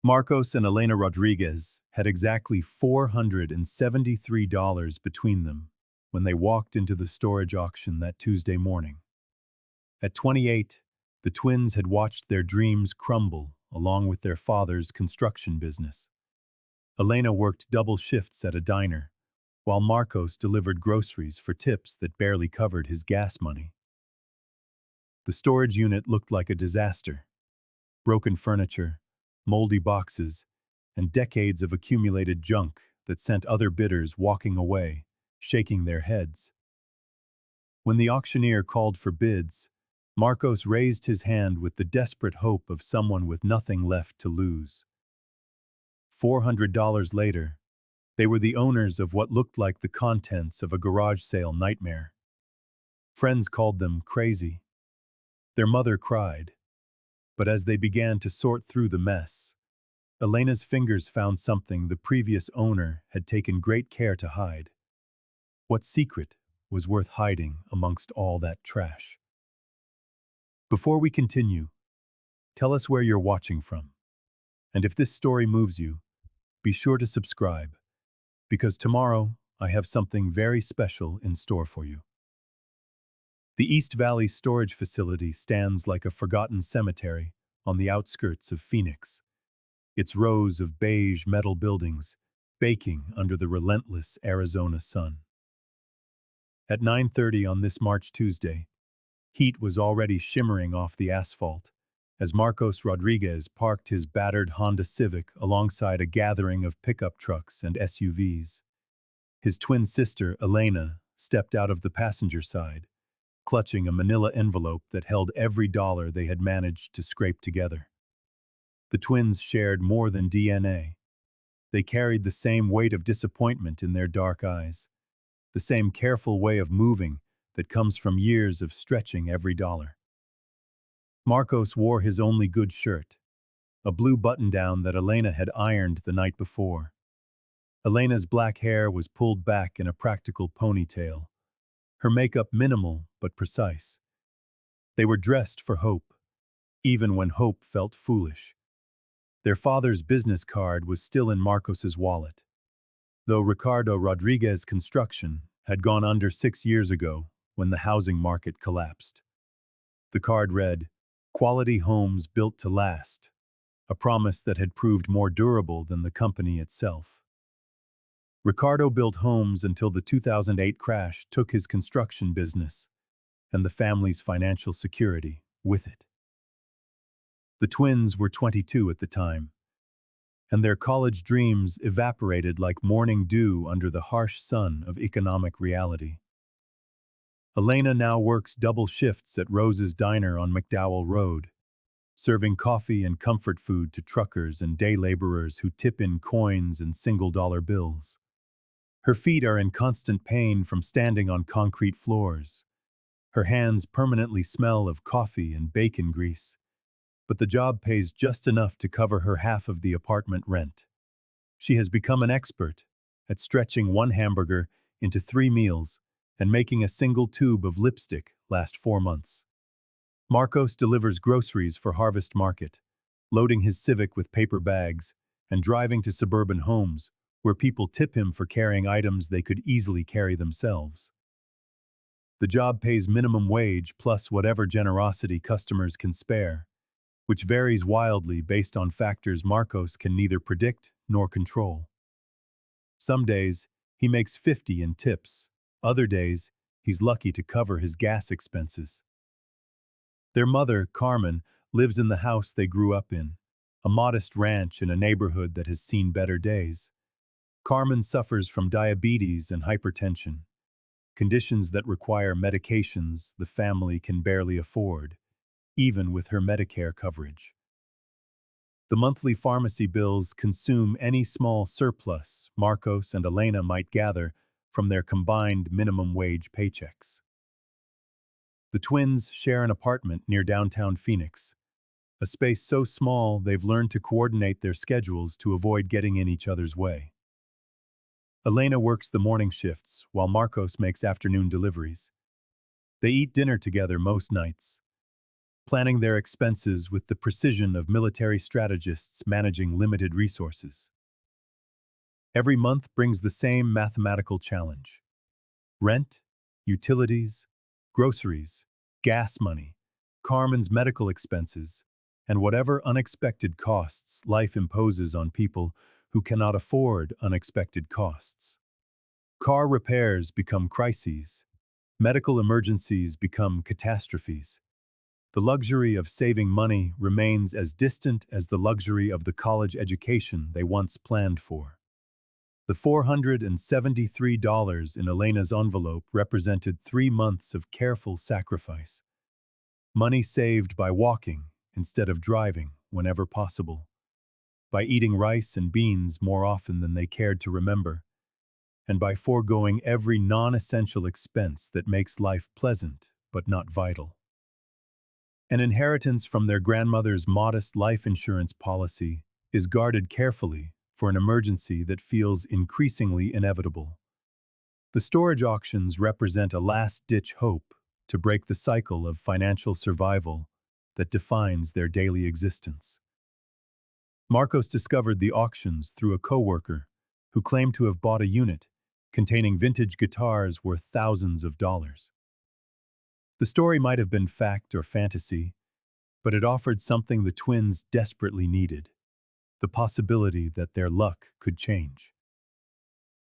Marcos and Elena Rodrigues had exactly $473 between them when they walked into the storage auction that Tuesday morning. At 28, the twins had watched their dreams crumble along with their father's construction business. Elena worked double shifts at a diner, while Marcos delivered groceries for tips that barely covered his gas money. The storage unit looked like a disaster. Broken furniture, moldy boxes, and decades of accumulated junk that sent other bidders walking away, shaking their heads. When the auctioneer called for bids, Marcos raised his hand with the desperate hope of someone with nothing left to lose. $400 later, they were the owners of what looked like the contents of a garage sale nightmare. Friends called them crazy. Their mother cried. But as they began to sort through the mess, Elena's fingers found something the previous owner had taken great care to hide. What secret was worth hiding amongst all that trash? Before we continue, tell us where you're watching from. And if this story moves you, be sure to subscribe, because tomorrow I have something very special in store for you. The East Valley Storage Facility stands like a forgotten cemetery on the outskirts of Phoenix, its rows of beige metal buildings baking under the relentless Arizona sun. At 9:30 on this March Tuesday, heat was already shimmering off the asphalt as Marcos Rodrigues parked his battered Honda Civic alongside a gathering of pickup trucks and SUVs. His twin sister, Elena, stepped out of the passenger side, clutching a manila envelope that held every dollar they had managed to scrape together. The twins shared more than DNA. They carried the same weight of disappointment in their dark eyes, the same careful way of moving that comes from years of stretching every dollar. Marcos wore his only good shirt, a blue button-down that Elena had ironed the night before. Elena's black hair was pulled back in a practical ponytail, her makeup minimal but precise. They were dressed for hope, even when hope felt foolish. Their father's business card was still in Marcos's wallet, though Ricardo Rodrigues Construction had gone under 6 years ago when the housing market collapsed. The card read, "Quality homes built to last," a promise that had proved more durable than the company itself. Ricardo built homes until the 2008 crash took his construction business and the family's financial security with it. The twins were 22 at the time, and their college dreams evaporated like morning dew under the harsh sun of economic reality. Elena now works double shifts at Rose's Diner on McDowell Road, serving coffee and comfort food to truckers and day laborers who tip in coins and single-dollar bills. Her feet are in constant pain from standing on concrete floors. Her hands permanently smell of coffee and bacon grease, but the job pays just enough to cover her half of the apartment rent. She has become an expert at stretching one hamburger into 3 meals and making a single tube of lipstick last 4 months. Marcos delivers groceries for Harvest Market, loading his Civic with paper bags and driving to suburban homes where people tip him for carrying items they could easily carry themselves. The job pays minimum wage plus whatever generosity customers can spare, which varies wildly based on factors Marcos can neither predict nor control. Some days, he makes 50 in tips. Other days, he's lucky to cover his gas expenses. Their mother, Carmen, lives in the house they grew up in, a modest ranch in a neighborhood that has seen better days. Carmen suffers from diabetes and hypertension, conditions that require medications the family can barely afford, even with her Medicare coverage. The monthly pharmacy bills consume any small surplus Marcos and Elena might gather from their combined minimum wage paychecks. The twins share an apartment near downtown Phoenix, a space so small they've learned to coordinate their schedules to avoid getting in each other's way. Elena works the morning shifts while Marcos makes afternoon deliveries. They eat dinner together most nights, planning their expenses with the precision of military strategists managing limited resources. Every month brings the same mathematical challenge: rent, utilities, groceries, gas money, Carmen's medical expenses, and whatever unexpected costs life imposes on people who cannot afford unexpected costs. Car repairs become crises. Medical emergencies become catastrophes. The luxury of saving money remains as distant as the luxury of the college education they once planned for. The $473 in Elena's envelope represented 3 months of careful sacrifice. Money saved by walking instead of driving whenever possible, by eating rice and beans more often than they cared to remember, and by foregoing every non-essential expense that makes life pleasant but not vital. An inheritance from their grandmother's modest life insurance policy is guarded carefully for an emergency that feels increasingly inevitable. The storage auctions represent a last-ditch hope to break the cycle of financial survival that defines their daily existence. Marcos discovered the auctions through a coworker who claimed to have bought a unit containing vintage guitars worth thousands of dollars. The story might have been fact or fantasy, but it offered something the twins desperately needed: the possibility that their luck could change.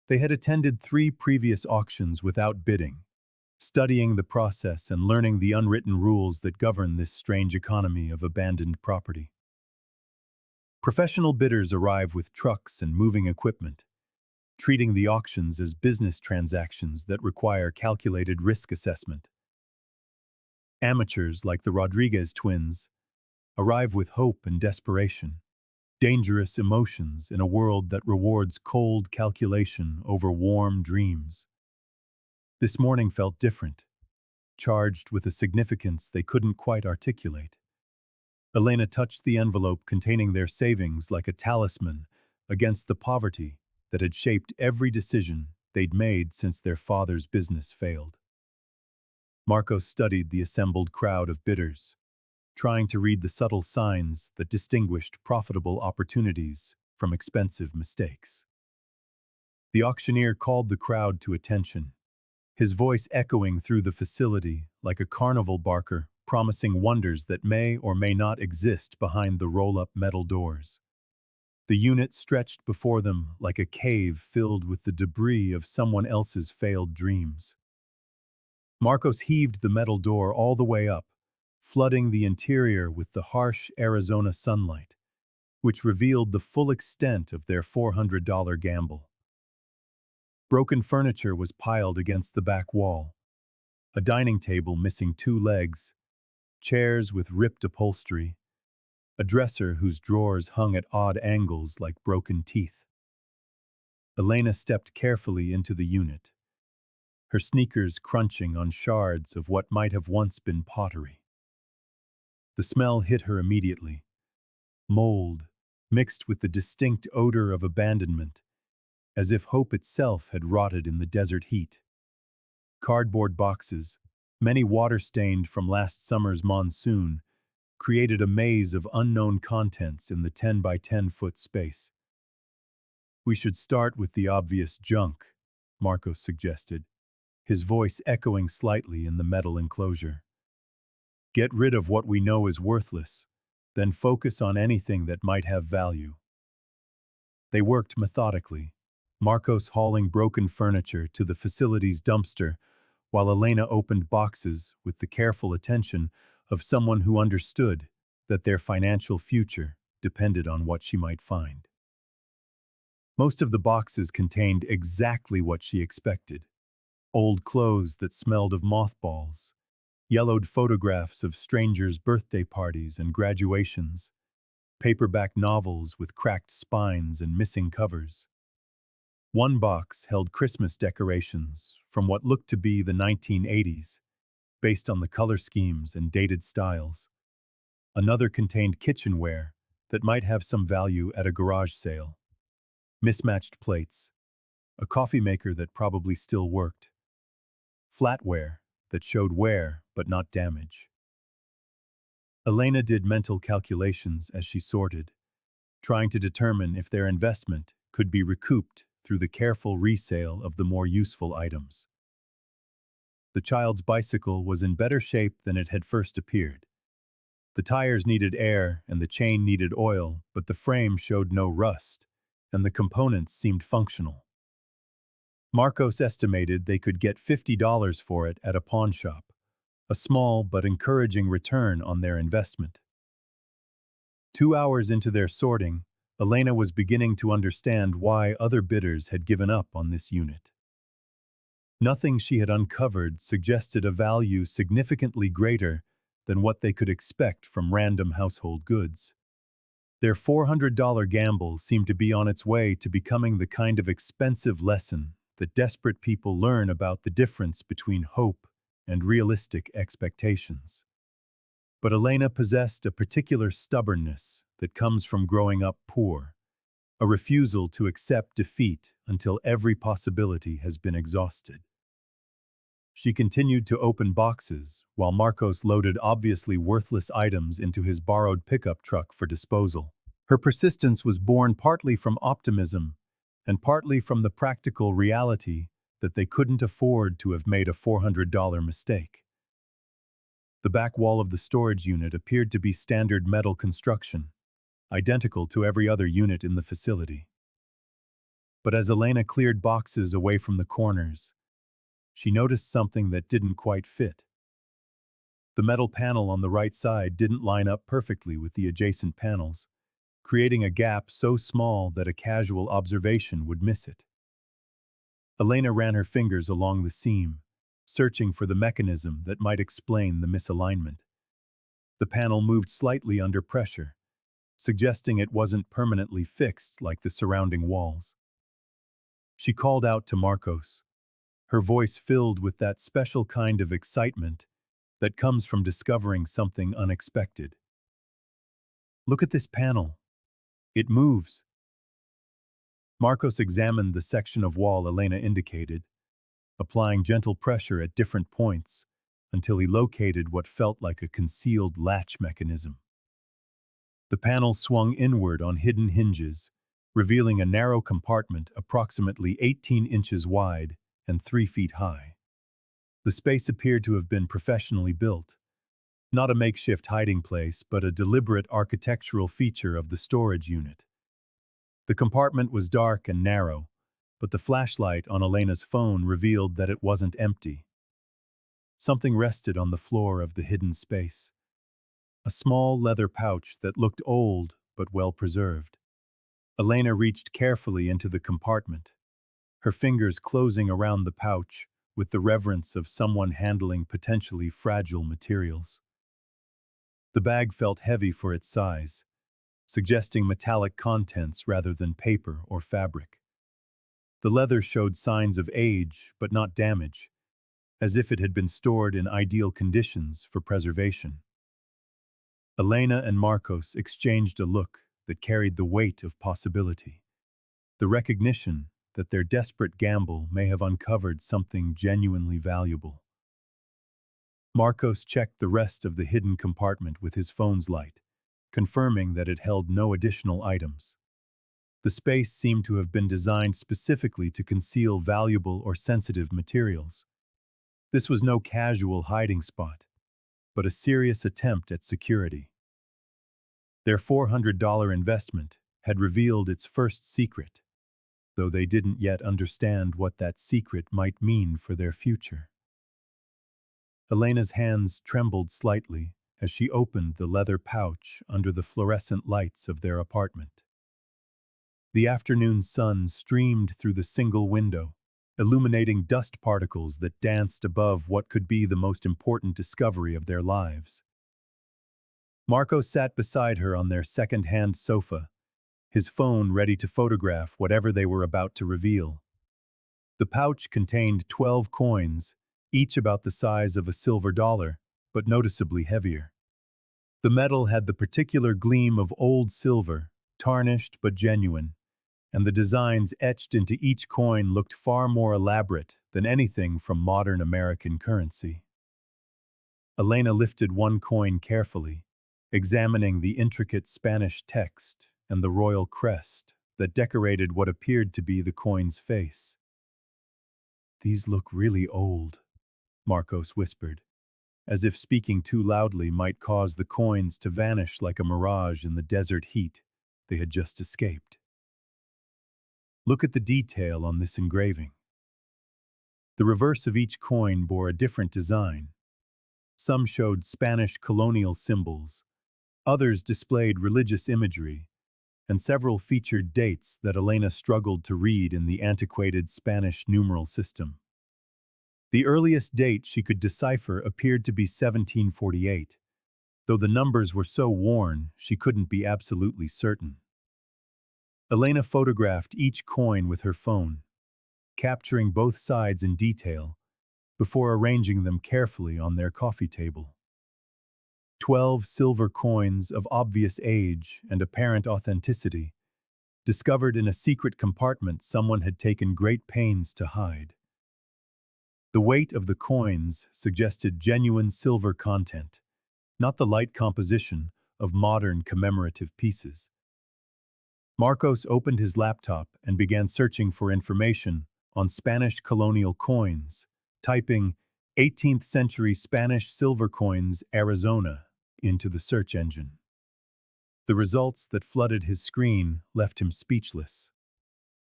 They had attended 3 previous auctions without bidding, studying the process and learning the unwritten rules that govern this strange economy of abandoned property. Professional bidders arrive with trucks and moving equipment, treating the auctions as business transactions that require calculated risk assessment. Amateurs like the Rodrigues twins arrive with hope and desperation, dangerous emotions in a world that rewards cold calculation over warm dreams. This morning felt different, charged with a significance they couldn't quite articulate. Elena touched the envelope containing their savings like a talisman against the poverty that had shaped every decision they'd made since their father's business failed. Marcos studied the assembled crowd of bidders, trying to read the subtle signs that distinguished profitable opportunities from expensive mistakes. The auctioneer called the crowd to attention, his voice echoing through the facility like a carnival barker promising wonders that may or may not exist behind the roll-up metal doors. The unit stretched before them like a cave filled with the debris of someone else's failed dreams. Marcos heaved the metal door all the way up, flooding the interior with the harsh Arizona sunlight, which revealed the full extent of their $400 gamble. Broken furniture was piled against the back wall, a dining table missing 2 legs, chairs with ripped upholstery, a dresser whose drawers hung at odd angles like broken teeth. Elena stepped carefully into the unit, her sneakers crunching on shards of what might have once been pottery. The smell hit her immediately: mold, mixed with the distinct odor of abandonment, as if hope itself had rotted in the desert heat. Cardboard boxes, many water-stained from last summer's monsoon, created a maze of unknown contents in the 10 by 10-foot space. "We should start with the obvious junk," Marcos suggested, his voice echoing slightly in the metal enclosure. "Get rid of what we know is worthless, then focus on anything that might have value." They worked methodically, Marcos hauling broken furniture to the facility's dumpster, while Elena opened boxes with the careful attention of someone who understood that their financial future depended on what she might find. Most of the boxes contained exactly what she expected: old clothes that smelled of mothballs, yellowed photographs of strangers' birthday parties and graduations, paperback novels with cracked spines and missing covers. One box held Christmas decorations from what looked to be the 1980s, based on the color schemes and dated styles. Another contained kitchenware that might have some value at a garage sale: mismatched plates, a coffee maker that probably still worked, flatware that showed wear but not damage. Elena did mental calculations as she sorted, trying to determine if their investment could be recouped through the careful resale of the more useful items. The child's bicycle was in better shape than it had first appeared. The tires needed air and the chain needed oil, but the frame showed no rust, and the components seemed functional. Marcos estimated they could get $50 for it at a pawn shop, a small but encouraging return on their investment. 2 hours into their sorting, Elena was beginning to understand why other bidders had given up on this unit. Nothing she had uncovered suggested a value significantly greater than what they could expect from random household goods. Their $400 gamble seemed to be on its way to becoming the kind of expensive lesson that desperate people learn about the difference between hope and realistic expectations. But Elena possessed a particular stubbornness that comes from growing up poor, a refusal to accept defeat until every possibility has been exhausted. She continued to open boxes while Marcos loaded obviously worthless items into his borrowed pickup truck for disposal. Her persistence was born partly from optimism and partly from the practical reality that they couldn't afford to have made a $400 mistake. The back wall of the storage unit appeared to be standard metal construction, identical to every other unit in the facility. But as Elena cleared boxes away from the corners, she noticed something that didn't quite fit. The metal panel on the right side didn't line up perfectly with the adjacent panels, creating a gap so small that a casual observation would miss it. Elena ran her fingers along the seam, searching for the mechanism that might explain the misalignment. The panel moved slightly under pressure, suggesting it wasn't permanently fixed like the surrounding walls. She called out to Marcos, her voice filled with that special kind of excitement that comes from discovering something unexpected. "Look at this panel. It moves." Marcos examined the section of wall Elena indicated, applying gentle pressure at different points until he located what felt like a concealed latch mechanism. The panel swung inward on hidden hinges, revealing a narrow compartment approximately 18 inches wide and 3 feet high. The space appeared to have been professionally built, not a makeshift hiding place, but a deliberate architectural feature of the storage unit. The compartment was dark and narrow, but the flashlight on Elena's phone revealed that it wasn't empty. Something rested on the floor of the hidden space. A small leather pouch that looked old but well preserved. Elena reached carefully into the compartment, her fingers closing around the pouch with the reverence of someone handling potentially fragile materials. The bag felt heavy for its size, suggesting metallic contents rather than paper or fabric. The leather showed signs of age but not damage, as if it had been stored in ideal conditions for preservation. Elena and Marcos exchanged a look that carried the weight of possibility, the recognition that their desperate gamble may have uncovered something genuinely valuable. Marcos checked the rest of the hidden compartment with his phone's light, confirming that it held no additional items. The space seemed to have been designed specifically to conceal valuable or sensitive materials. This was no casual hiding spot, but a serious attempt at security. Their $400 investment had revealed its first secret, though they didn't yet understand what that secret might mean for their future. Elena's hands trembled slightly as she opened the leather pouch under the fluorescent lights of their apartment. The afternoon sun streamed through the single window, illuminating dust particles that danced above what could be the most important discovery of their lives. Marco sat beside her on their second-hand sofa, his phone ready to photograph whatever they were about to reveal. The pouch contained 12 coins, each about the size of a silver dollar, but noticeably heavier. The metal had the particular gleam of old silver, tarnished but genuine, and the designs etched into each coin looked far more elaborate than anything from modern American currency. Elena lifted one coin carefully, examining the intricate Spanish text and the royal crest that decorated what appeared to be the coin's face. "These look really old," Marcos whispered, as if speaking too loudly might cause the coins to vanish like a mirage in the desert heat they had just escaped. "Look at the detail on this engraving." The reverse of each coin bore a different design. Some showed Spanish colonial symbols, others displayed religious imagery, and several featured dates that Elena struggled to read in the antiquated Spanish numeral system. The earliest date she could decipher appeared to be 1748, though the numbers were so worn she couldn't be absolutely certain. Elena photographed each coin with her phone, capturing both sides in detail before arranging them carefully on their coffee table. 12 silver coins of obvious age and apparent authenticity, discovered in a secret compartment someone had taken great pains to hide. The weight of the coins suggested genuine silver content, not the light composition of modern commemorative pieces. Marcos opened his laptop and began searching for information on Spanish colonial coins, typing 18th century Spanish silver coins, Arizona, into the search engine. The results that flooded his screen left him speechless.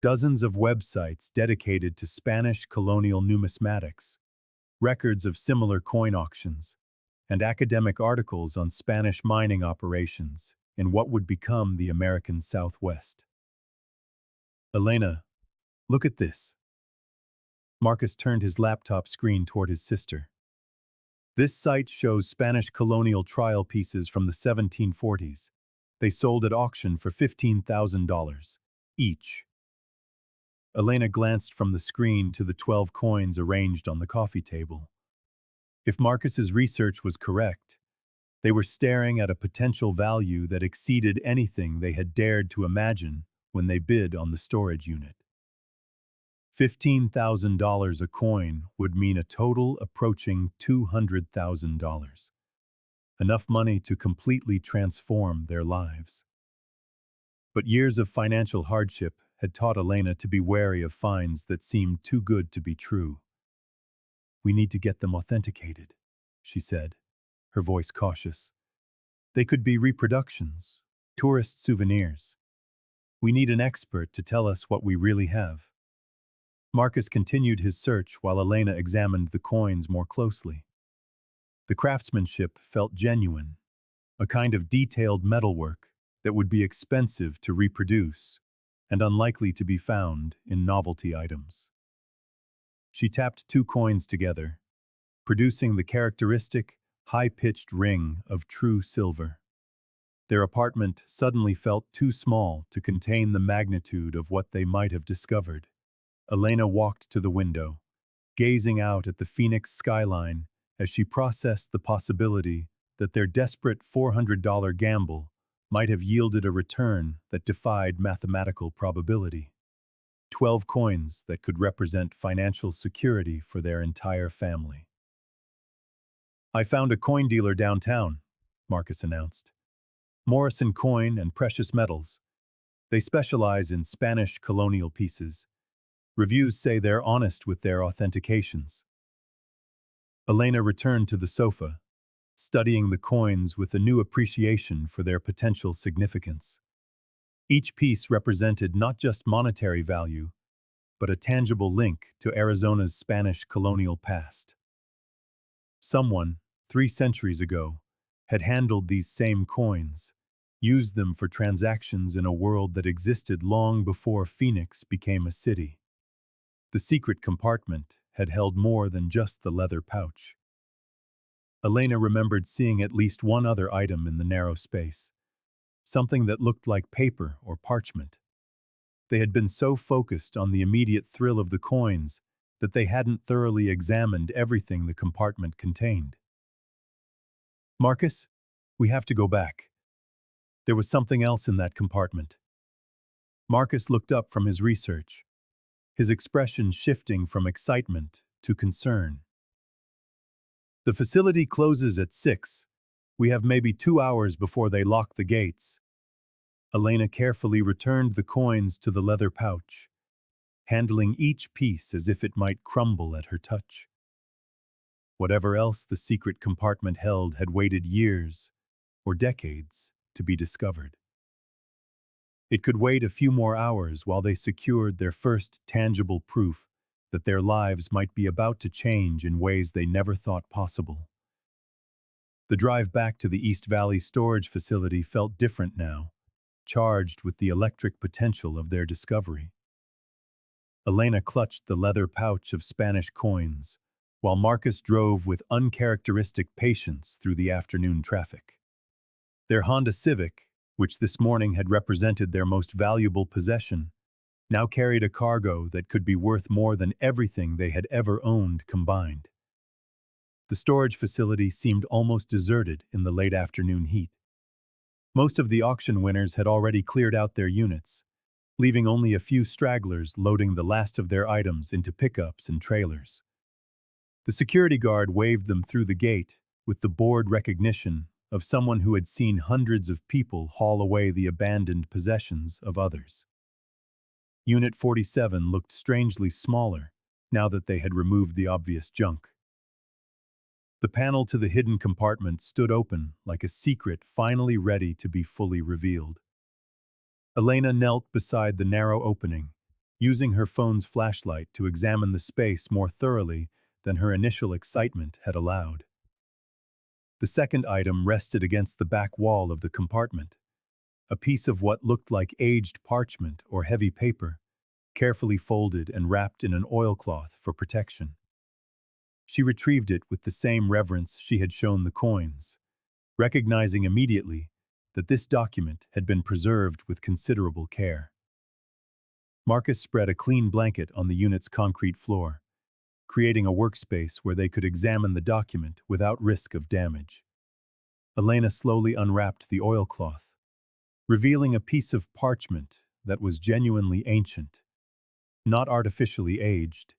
Dozens of websites dedicated to Spanish colonial numismatics, records of similar coin auctions, and academic articles on Spanish mining operations in what would become the American Southwest. "Elena, look at this." Marcus turned his laptop screen toward his sister. "This site shows Spanish colonial trial pieces from the 1740s. They sold at auction for $15,000 each." Elena glanced from the screen to the 12 coins arranged on the coffee table. If Marcus's research was correct, they were staring at a potential value that exceeded anything they had dared to imagine when they bid on the storage unit. $15,000 a coin would mean a total approaching $200,000. Enough money to completely transform their lives. But years of financial hardship had taught Elena to be wary of finds that seemed too good to be true. "We need to get them authenticated," she said, her voice cautious. "They could be reproductions, tourist souvenirs. We need an expert to tell us what we really have." Marcus continued his search while Elena examined the coins more closely. The craftsmanship felt genuine, a kind of detailed metalwork that would be expensive to reproduce and unlikely to be found in novelty items. She tapped two coins together, producing the characteristic, high-pitched ring of true silver. Their apartment suddenly felt too small to contain the magnitude of what they might have discovered. Elena walked to the window, gazing out at the Phoenix skyline as she processed the possibility that their desperate $400 gamble might have yielded a return that defied mathematical probability. 12 coins that could represent financial security for their entire family. "I found a coin dealer downtown," Marcus announced. "Morrison Coin and Precious Metals. They specialize in Spanish colonial pieces. Reviews say they're honest with their authentications." Elena returned to the sofa, studying the coins with a new appreciation for their potential significance. Each piece represented not just monetary value, but a tangible link to Arizona's Spanish colonial past. Someone, 3 centuries ago, had handled these same coins, used them for transactions in a world that existed long before Phoenix became a city. The secret compartment had held more than just the leather pouch. Elena remembered seeing at least one other item in the narrow space, something that looked like paper or parchment. They had been so focused on the immediate thrill of the coins that they hadn't thoroughly examined everything the compartment contained. "Marcus, we have to go back. There was something else in that compartment." Marcus looked up from his research, his expression shifting from excitement to concern. "The facility closes at 6. We have maybe 2 hours before they lock the gates. Elena carefully returned the coins to the leather pouch, handling each piece as if it might crumble at her touch. Whatever else the secret compartment held had waited years or decades to be discovered. It could wait a few more hours while they secured their first tangible proof that their lives might be about to change in ways they never thought possible. The drive back to the East Valley storage facility felt different now, charged with the electric potential of their discovery. Elena clutched the leather pouch of Spanish coins, while Marcus drove with uncharacteristic patience through the afternoon traffic. Their Honda Civic, which this morning had represented their most valuable possession, now carried a cargo that could be worth more than everything they had ever owned combined. The storage facility seemed almost deserted in the late afternoon heat. Most of the auction winners had already cleared out their units, leaving only a few stragglers loading the last of their items into pickups and trailers. The security guard waved them through the gate with the bored recognition of someone who had seen hundreds of people haul away the abandoned possessions of others. Unit 47 looked strangely smaller now that they had removed the obvious junk. The panel to the hidden compartment stood open like a secret finally ready to be fully revealed. Elena knelt beside the narrow opening, using her phone's flashlight to examine the space more thoroughly than her initial excitement had allowed. The second item rested against the back wall of the compartment, a piece of what looked like aged parchment or heavy paper, carefully folded and wrapped in an oilcloth for protection. She retrieved it with the same reverence she had shown the coins, recognizing immediately that this document had been preserved with considerable care. Marcus spread a clean blanket on the unit's concrete floor, creating a workspace where they could examine the document without risk of damage. Elena slowly unwrapped the oilcloth, revealing a piece of parchment that was genuinely ancient, not artificially aged,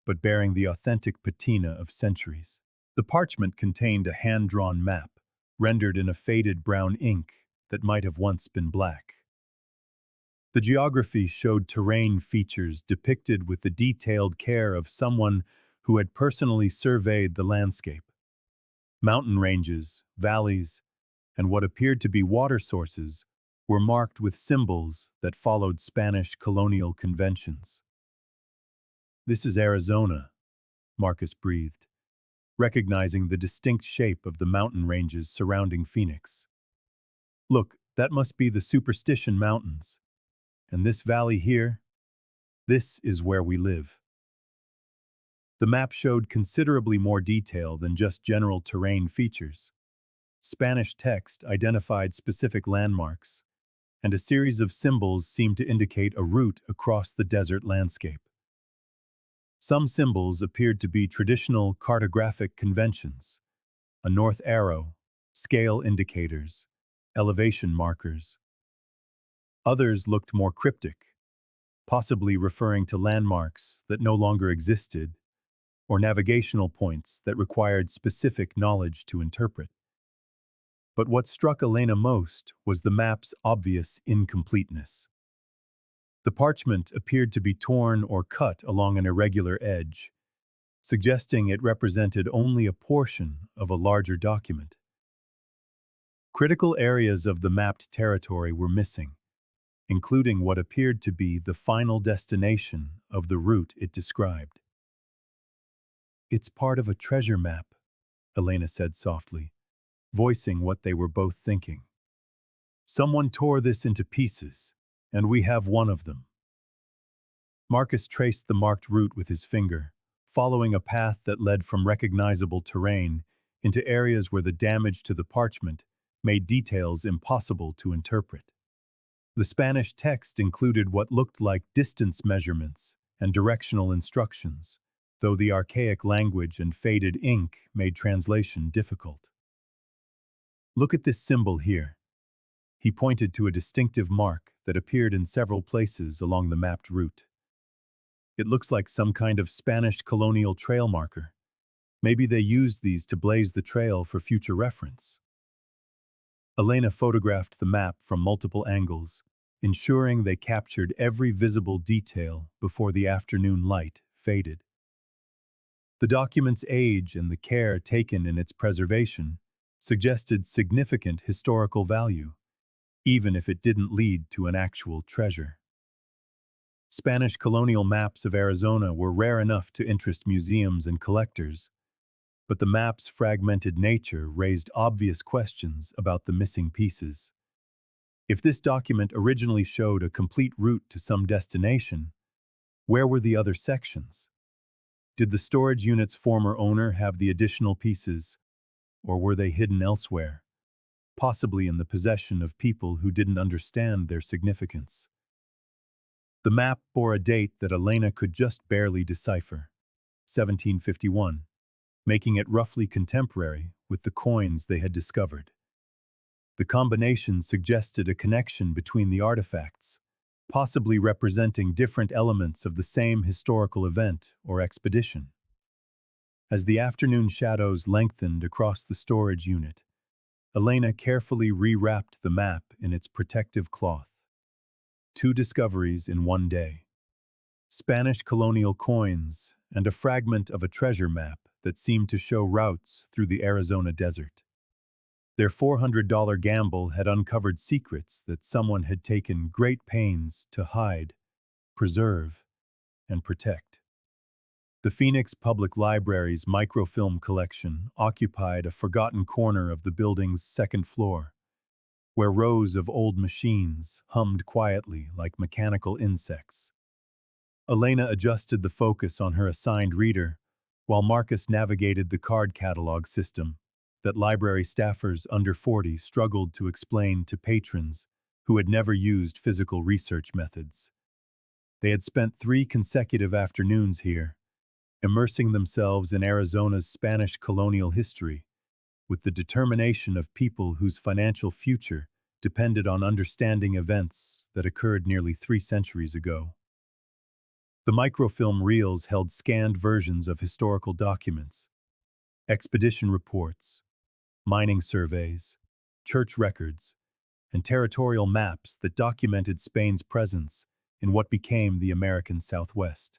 but bearing the authentic patina of centuries. The parchment contained a hand-drawn map, rendered in a faded brown ink that might have once been black. The geography showed terrain features depicted with the detailed care of someone who had personally surveyed the landscape. Mountain ranges, valleys, and what appeared to be water sources were marked with symbols that followed Spanish colonial conventions. "This is Arizona," Marcus breathed, recognizing the distinct shape of the mountain ranges surrounding Phoenix. "Look, that must be the Superstition Mountains. And this valley here, this is where we live." The map showed considerably more detail than just general terrain features. Spanish text identified specific landmarks, and a series of symbols seemed to indicate a route across the desert landscape. Some symbols appeared to be traditional cartographic conventions: a north arrow, scale indicators, elevation markers. Others looked more cryptic, possibly referring to landmarks that no longer existed or navigational points that required specific knowledge to interpret. But what struck Elena most was the map's obvious incompleteness. The parchment appeared to be torn or cut along an irregular edge, suggesting it represented only a portion of a larger document. Critical areas of the mapped territory were missing, including what appeared to be the final destination of the route it described. "It's part of a treasure map," Elena said softly, voicing what they were both thinking. "Someone tore this into pieces, and we have one of them." Marcus traced the marked route with his finger, following a path that led from recognizable terrain into areas where the damage to the parchment made details impossible to interpret. The Spanish text included what looked like distance measurements and directional instructions, though the archaic language and faded ink made translation difficult. "Look at this symbol here." He pointed to a distinctive mark that appeared in several places along the mapped route. "It looks like some kind of Spanish colonial trail marker. Maybe they used these to blaze the trail for future reference." Elena photographed the map from multiple angles, ensuring they captured every visible detail before the afternoon light faded. The document's age and the care taken in its preservation suggested significant historical value, even if it didn't lead to an actual treasure. Spanish colonial maps of Arizona were rare enough to interest museums and collectors, but the map's fragmented nature raised obvious questions about the missing pieces. If this document originally showed a complete route to some destination, where were the other sections? Did the storage unit's former owner have the additional pieces, or were they hidden elsewhere, possibly in the possession of people who didn't understand their significance? The map bore a date that Elena could just barely decipher, 1751, making it roughly contemporary with the coins they had discovered. The combination suggested a connection between the artifacts, possibly representing different elements of the same historical event or expedition. As the afternoon shadows lengthened across the storage unit, Elena carefully rewrapped the map in its protective cloth. Two discoveries in one day: Spanish colonial coins and a fragment of a treasure map that seemed to show routes through the Arizona desert. Their $400 gamble had uncovered secrets that someone had taken great pains to hide, preserve, and protect. The Phoenix Public Library's microfilm collection occupied a forgotten corner of the building's second floor, where rows of old machines hummed quietly like mechanical insects. Elena adjusted the focus on her assigned reader, while Marcus navigated the card catalog system that library staffers under 40 struggled to explain to patrons who had never used physical research methods. They had spent 3 consecutive afternoons here, immersing themselves in Arizona's Spanish colonial history, with the determination of people whose financial future depended on understanding events that occurred nearly 3 centuries ago. The microfilm reels held scanned versions of historical documents, expedition reports, mining surveys, church records, and territorial maps that documented Spain's presence in what became the American Southwest.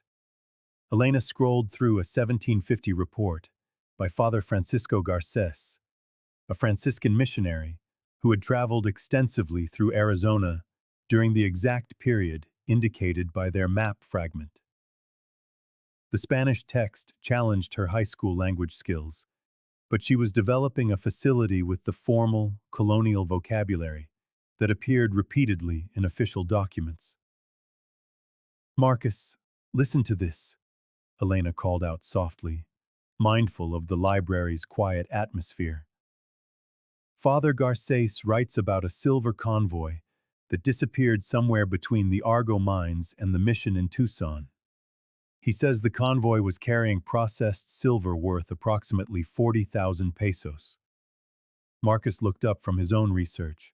Elena scrolled through a 1750 report by Father Francisco Garces, a Franciscan missionary who had traveled extensively through Arizona during the exact period indicated by their map fragment. The Spanish text challenged her high school language skills, but she was developing a facility with the formal, colonial vocabulary that appeared repeatedly in official documents. "Marcus, listen to this," Elena called out softly, mindful of the library's quiet atmosphere. "Father Garces writes about a silver convoy that disappeared somewhere between the Argo mines and the mission in Tucson. He says the convoy was carrying processed silver worth approximately 40,000 pesos." Marcus looked up from his own research,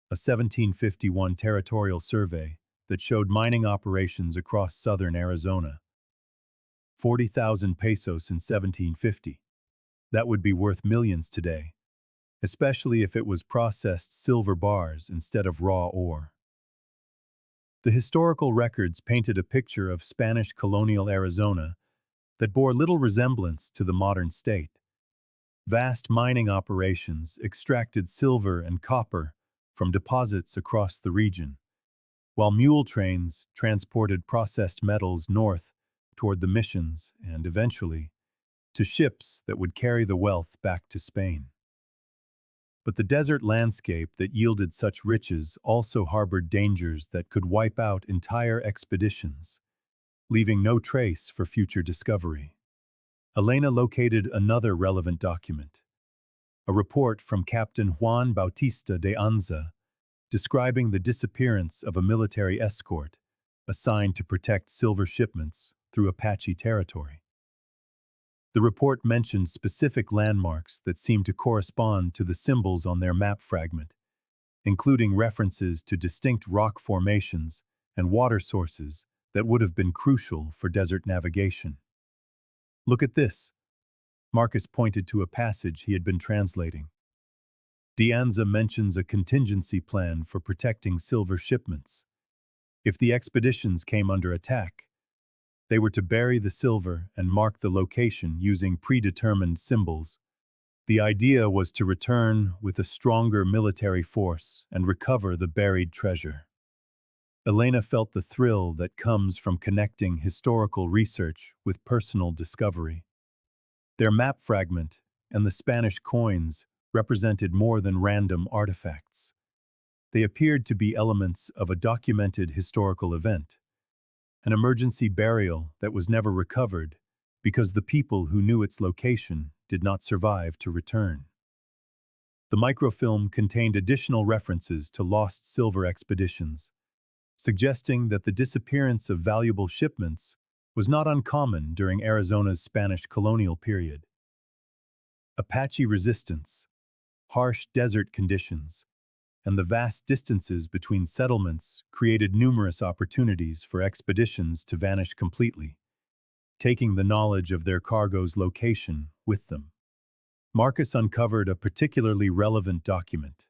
a 1751 territorial survey that showed mining operations across southern Arizona. 40,000 pesos in 1750. That would be worth millions today, especially if it was processed silver bars instead of raw ore. The historical records painted a picture of Spanish colonial Arizona that bore little resemblance to the modern state. Vast mining operations extracted silver and copper from deposits across the region, while mule trains transported processed metals north toward the missions and, eventually, to ships that would carry the wealth back to Spain. But the desert landscape that yielded such riches also harbored dangers that could wipe out entire expeditions, leaving no trace for future discovery. Elena located another relevant document, a report from Captain Juan Bautista de Anza describing the disappearance of a military escort assigned to protect silver shipments through Apache territory. The report mentioned specific landmarks that seemed to correspond to the symbols on their map fragment, including references to distinct rock formations and water sources that would have been crucial for desert navigation. "Look at this." Marcus pointed to a passage he had been translating. Dianza mentions a contingency plan for protecting silver shipments. If the expeditions came under attack, they were to bury the silver and mark the location using predetermined symbols. The idea was to return with a stronger military force and recover the buried treasure. Elena felt the thrill that comes from connecting historical research with personal discovery. Their map fragment and the Spanish coins represented more than random artifacts. They appeared to be elements of a documented historical event, an emergency burial that was never recovered because the people who knew its location did not survive to return. The microfilm contained additional references to lost silver expeditions, suggesting that the disappearance of valuable shipments was not uncommon during Arizona's Spanish colonial period. Apache resistance, harsh desert conditions, and the vast distances between settlements created numerous opportunities for expeditions to vanish completely, taking the knowledge of their cargo's location with them. Marcus uncovered a particularly relevant document,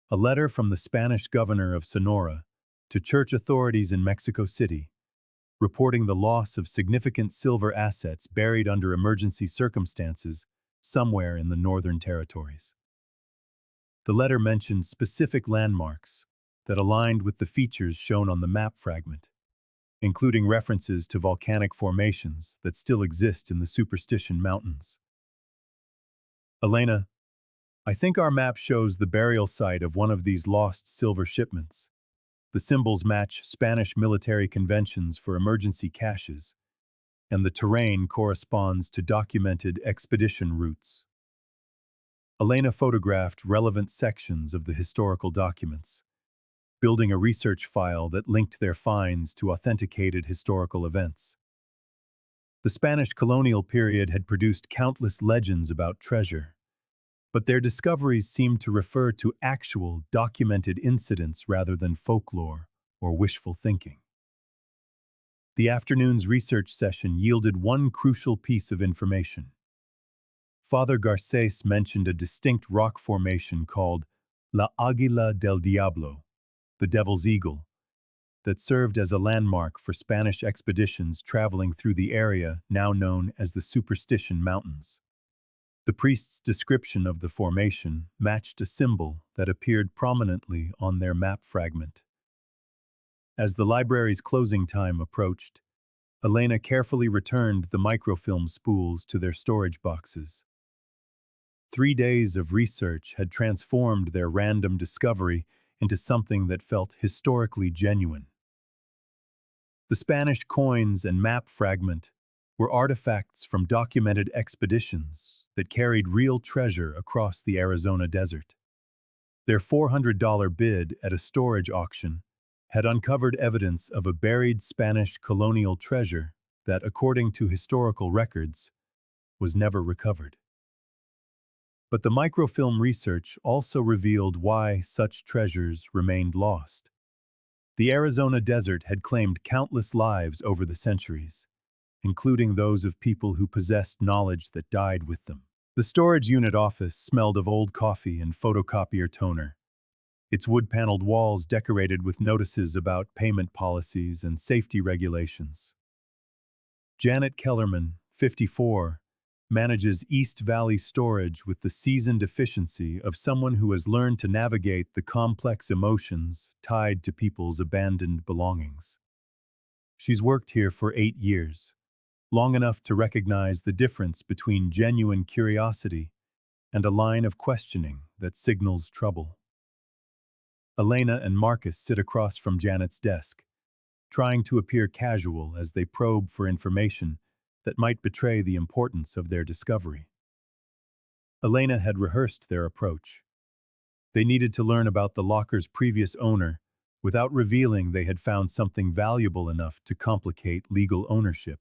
a letter from the Spanish governor of Sonora to church authorities in Mexico City, reporting the loss of significant silver assets buried under emergency circumstances somewhere in the Northern Territories. The letter mentioned specific landmarks that aligned with the features shown on the map fragment, including references to volcanic formations that still exist in the Superstition Mountains. Elena, I think our map shows the burial site of one of these lost silver shipments. The symbols match Spanish military conventions for emergency caches, and the terrain corresponds to documented expedition routes. Elena photographed relevant sections of the historical documents, building a research file that linked their finds to authenticated historical events. The Spanish colonial period had produced countless legends about treasure, but their discoveries seemed to refer to actual, documented incidents rather than folklore or wishful thinking. The afternoon's research session yielded one crucial piece of information. Father Garcés mentioned a distinct rock formation called La Águila del Diablo, the Devil's Eagle, that served as a landmark for Spanish expeditions traveling through the area now known as the Superstition Mountains. The priest's description of the formation matched a symbol that appeared prominently on their map fragment. As the library's closing time approached, Elena carefully returned the microfilm spools to their storage boxes. 3 days of research had transformed their random discovery into something that felt historically genuine. The Spanish coins and map fragment were artifacts from documented expeditions that carried real treasure across the Arizona desert. Their $400 bid at a storage auction had uncovered evidence of a buried Spanish colonial treasure that, according to historical records, was never recovered. But the microfilm research also revealed why such treasures remained lost. The Arizona desert had claimed countless lives over the centuries, including those of people who possessed knowledge that died with them. The storage unit office smelled of old coffee and photocopier toner, its wood-paneled walls decorated with notices about payment policies and safety regulations. Janet Kellerman, 54, manages East Valley Storage with the seasoned efficiency of someone who has learned to navigate the complex emotions tied to people's abandoned belongings. She's worked here for 8 years, long enough to recognize the difference between genuine curiosity and a line of questioning that signals trouble. Elena and Marcus sit across from Janet's desk, trying to appear casual as they probe for information that might betray the importance of their discovery. Elena had rehearsed their approach. They needed to learn about the locker's previous owner without revealing they had found something valuable enough to complicate legal ownership.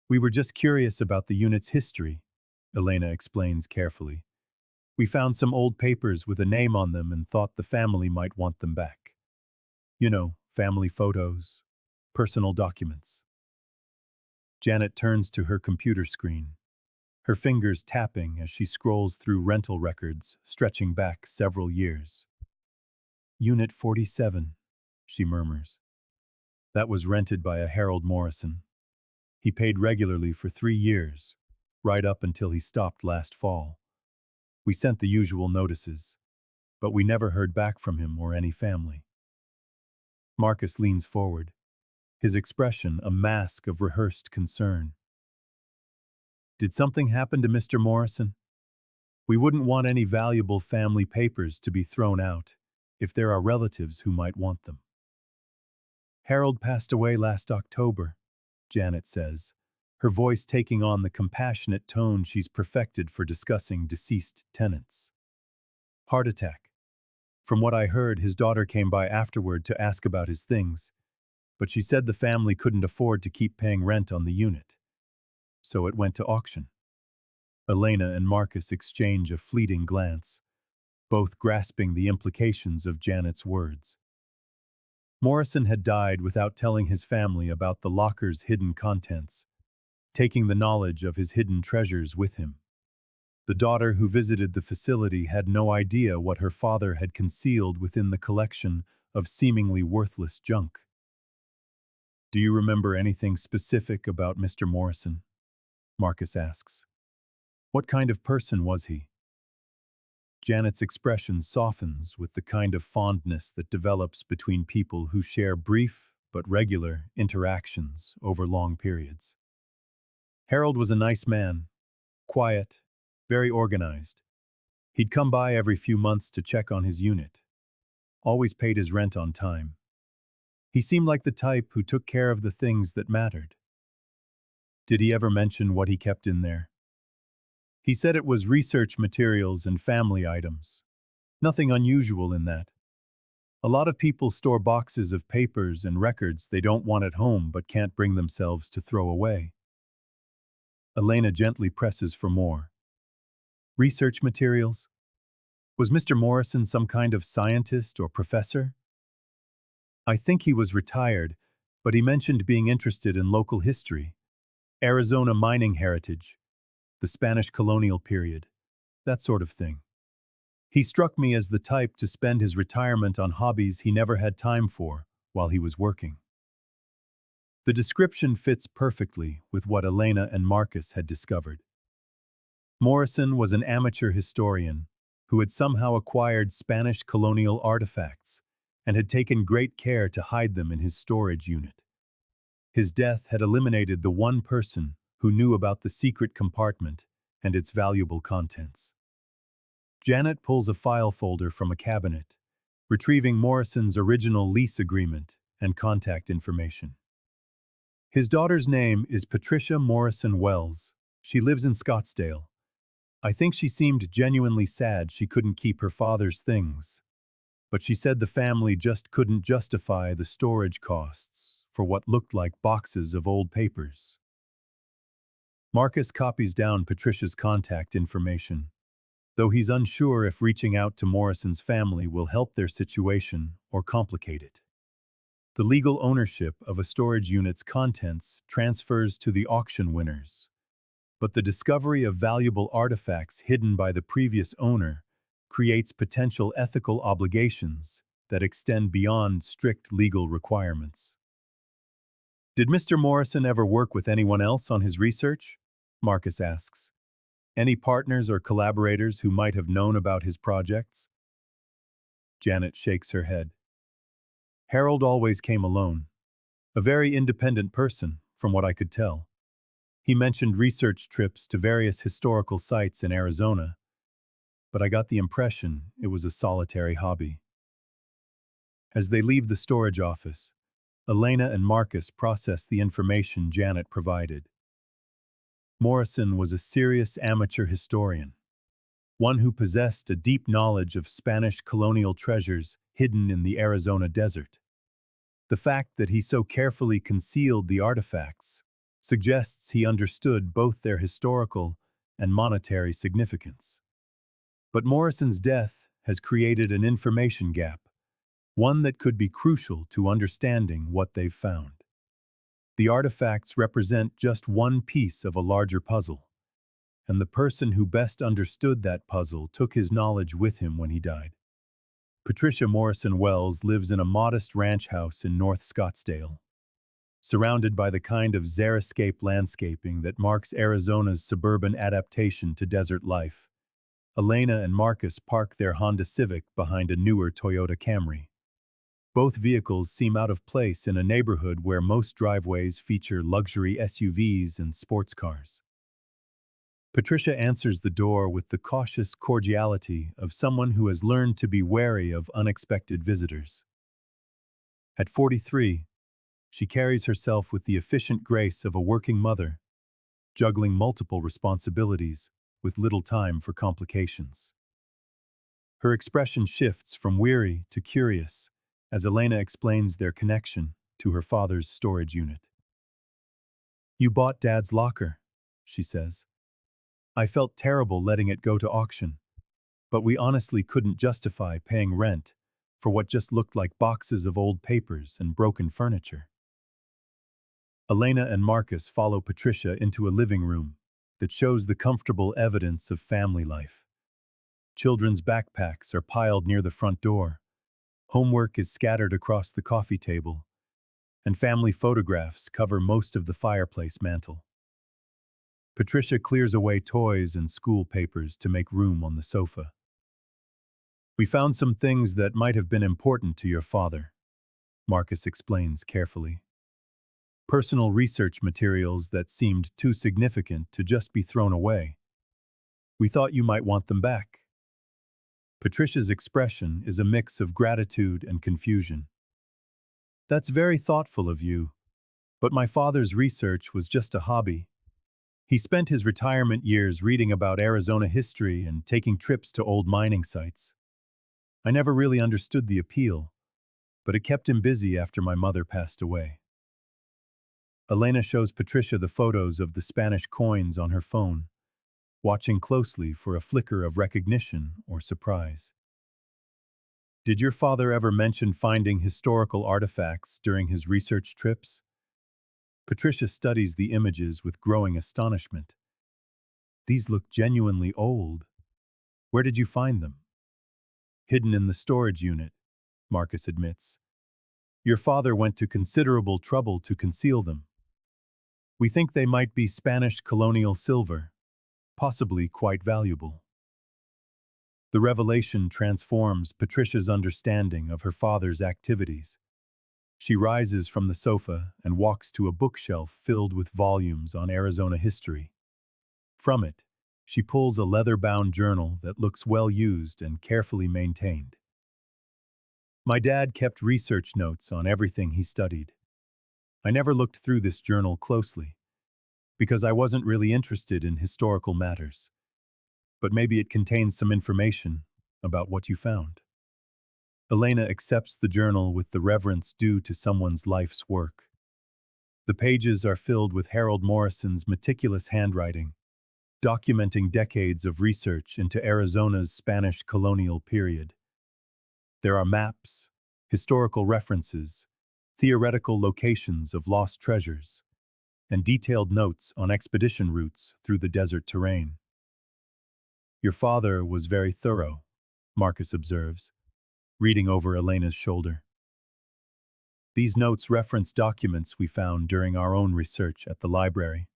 "We were just curious about the unit's history," Elena explains carefully. "We found some old papers with a name on them and thought the family might want them back. You know, family photos, personal documents." Janet turns to her computer screen, her fingers tapping as she scrolls through rental records stretching back several years. Unit 47, she murmurs. That was rented by a Harold Morrison. He paid regularly for 3 years, right up until he stopped last fall. We sent the usual notices, but we never heard back from him or any family. Marcus leans forward, his expression a mask of rehearsed concern. Did something happen to Mr. Morrison? We wouldn't want any valuable family papers to be thrown out if there are relatives who might want them. Harold passed away last October, Janet says, her voice taking on the compassionate tone she's perfected for discussing deceased tenants. Heart attack. From what I heard, his daughter came by afterward to ask about his things, but she said the family couldn't afford to keep paying rent on the unit. So it went to auction. Elena and Marcus exchange a fleeting glance, both grasping the implications of Janet's words. Morrison had died without telling his family about the locker's hidden contents, taking the knowledge of his hidden treasures with him. The daughter who visited the facility had no idea what her father had concealed within the collection of seemingly worthless junk. Do you remember anything specific about Mr. Morrison? Marcus asks. What kind of person was he? Janet's expression softens with the kind of fondness that develops between people who share brief but regular interactions over long periods. Harold was a nice man, quiet, very organized. He'd come by every few months to check on his unit, always paid his rent on time. He seemed like the type who took care of the things that mattered. Did he ever mention what he kept in there? He said it was research materials and family items. Nothing unusual in that. A lot of people store boxes of papers and records they don't want at home but can't bring themselves to throw away. Elena gently presses for more. Research materials? Was Mr. Morrison some kind of scientist or professor? I think he was retired, but he mentioned being interested in local history, Arizona mining heritage, the Spanish colonial period, that sort of thing. He struck me as the type to spend his retirement on hobbies he never had time for while he was working. The description fits perfectly with what Elena and Marcus had discovered. Morrison was an amateur historian who had somehow acquired Spanish colonial artifacts and had taken great care to hide them in his storage unit. His death had eliminated the one person who knew about the secret compartment and its valuable contents. Janet pulls a file folder from a cabinet, retrieving Morrison's original lease agreement and contact information. His daughter's name is Patricia Morrison Wells. She lives in Scottsdale. I think she seemed genuinely sad she couldn't keep her father's things, but she said the family just couldn't justify the storage costs for what looked like boxes of old papers. Marcus copies down Patricia's contact information, though he's unsure if reaching out to Morrison's family will help their situation or complicate it. The legal ownership of a storage unit's contents transfers to the auction winners, but the discovery of valuable artifacts hidden by the previous owner creates potential ethical obligations that extend beyond strict legal requirements. Did Mr. Morrison ever work with anyone else on his research? Marcus asks. Any partners or collaborators who might have known about his projects? Janet shakes her head. Harold always came alone. A very independent person, from what I could tell. He mentioned research trips to various historical sites in Arizona, but I got the impression it was a solitary hobby. As they leave the storage office, Elena and Marcus process the information Janet provided. Morrison was a serious amateur historian, one who possessed a deep knowledge of Spanish colonial treasures hidden in the Arizona desert. The fact that he so carefully concealed the artifacts suggests he understood both their historical and monetary significance. But Morrison's death has created an information gap, one that could be crucial to understanding what they've found. The artifacts represent just one piece of a larger puzzle, and the person who best understood that puzzle took his knowledge with him when he died. Patricia Morrison Wells lives in a modest ranch house in North Scottsdale, surrounded by the kind of xeriscape landscaping that marks Arizona's suburban adaptation to desert life. Elena and Marcus park their Honda Civic behind a newer Toyota Camry. Both vehicles seem out of place in a neighborhood where most driveways feature luxury SUVs and sports cars. Patricia answers the door with the cautious cordiality of someone who has learned to be wary of unexpected visitors. At 43, she carries herself with the efficient grace of a working mother, juggling multiple responsibilities with little time for complications. Her expression shifts from weary to curious as Elena explains their connection to her father's storage unit. "You bought Dad's locker," she says. "I felt terrible letting it go to auction, but we honestly couldn't justify paying rent for what just looked like boxes of old papers and broken furniture." Elena and Marcus follow Patricia into a living room that shows the comfortable evidence of family life. Children's backpacks are piled near the front door, homework is scattered across the coffee table, and family photographs cover most of the fireplace mantel. Patricia clears away toys and school papers to make room on the sofa. "We found some things that might have been important to your father," Marcus explains carefully. "Personal research materials that seemed too significant to just be thrown away. We thought you might want them back." Patricia's expression is a mix of gratitude and confusion. "That's very thoughtful of you, but my father's research was just a hobby. He spent his retirement years reading about Arizona history and taking trips to old mining sites. I never really understood the appeal, but it kept him busy after my mother passed away." Elena shows Patricia the photos of the Spanish coins on her phone, watching closely for a flicker of recognition or surprise. "Did your father ever mention finding historical artifacts during his research trips?" Patricia studies the images with growing astonishment. "These look genuinely old. Where did you find them?" "Hidden in the storage unit," Marcus admits. "Your father went to considerable trouble to conceal them. We think they might be Spanish colonial silver, possibly quite valuable." The revelation transforms Patricia's understanding of her father's activities. She rises from the sofa and walks to a bookshelf filled with volumes on Arizona history. From it, she pulls a leather-bound journal that looks well used and carefully maintained. "My dad kept research notes on everything he studied. I never looked through this journal closely, because I wasn't really interested in historical matters. But maybe it contains some information about what you found." Elena accepts the journal with the reverence due to someone's life's work. The pages are filled with Harold Morrison's meticulous handwriting, documenting decades of research into Arizona's Spanish colonial period. There are maps, historical references, theoretical locations of lost treasures, and detailed notes on expedition routes through the desert terrain. "Your father was very thorough," Marcus observes, reading over Elena's shoulder. "These notes reference documents we found during our own research at the library."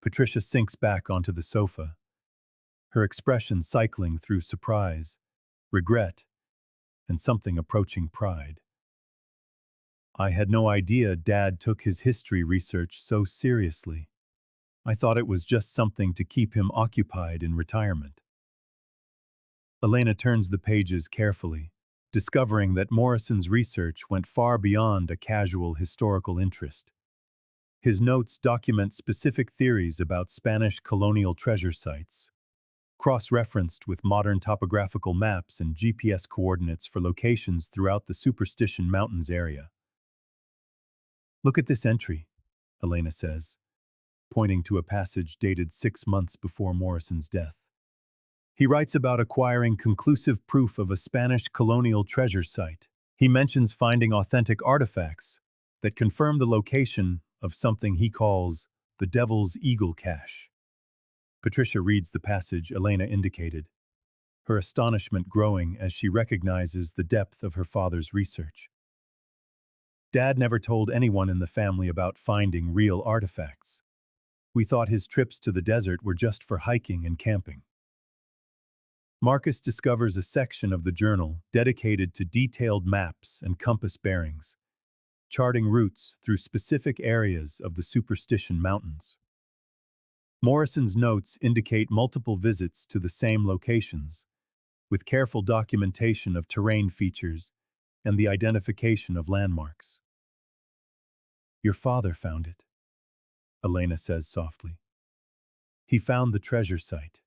Patricia sinks back onto the sofa, her expression cycling through surprise, regret, and something approaching pride. "I had no idea Dad took his history research so seriously. I thought it was just something to keep him occupied in retirement." Elena turns the pages carefully, discovering that Morrison's research went far beyond a casual historical interest. His notes document specific theories about Spanish colonial treasure sites, cross-referenced with modern topographical maps and GPS coordinates for locations throughout the Superstition Mountains area. "Look at this entry," Elena says, pointing to a passage dated 6 months before Morrison's death. He writes about acquiring conclusive proof of a Spanish colonial treasure site. He mentions finding authentic artifacts that confirm the location of something he calls the Devil's Eagle Cache. Patricia reads the passage Elena indicated, her astonishment growing as she recognizes the depth of her father's research. Dad never told anyone in the family about finding real artifacts. We thought his trips to the desert were just for hiking and camping. Marcus discovers a section of the journal dedicated to detailed maps and compass bearings, charting routes through specific areas of the Superstition Mountains. Morrison's notes indicate multiple visits to the same locations, with careful documentation of terrain features and the identification of landmarks. Your father found it, Elena says softly. He found the treasure site.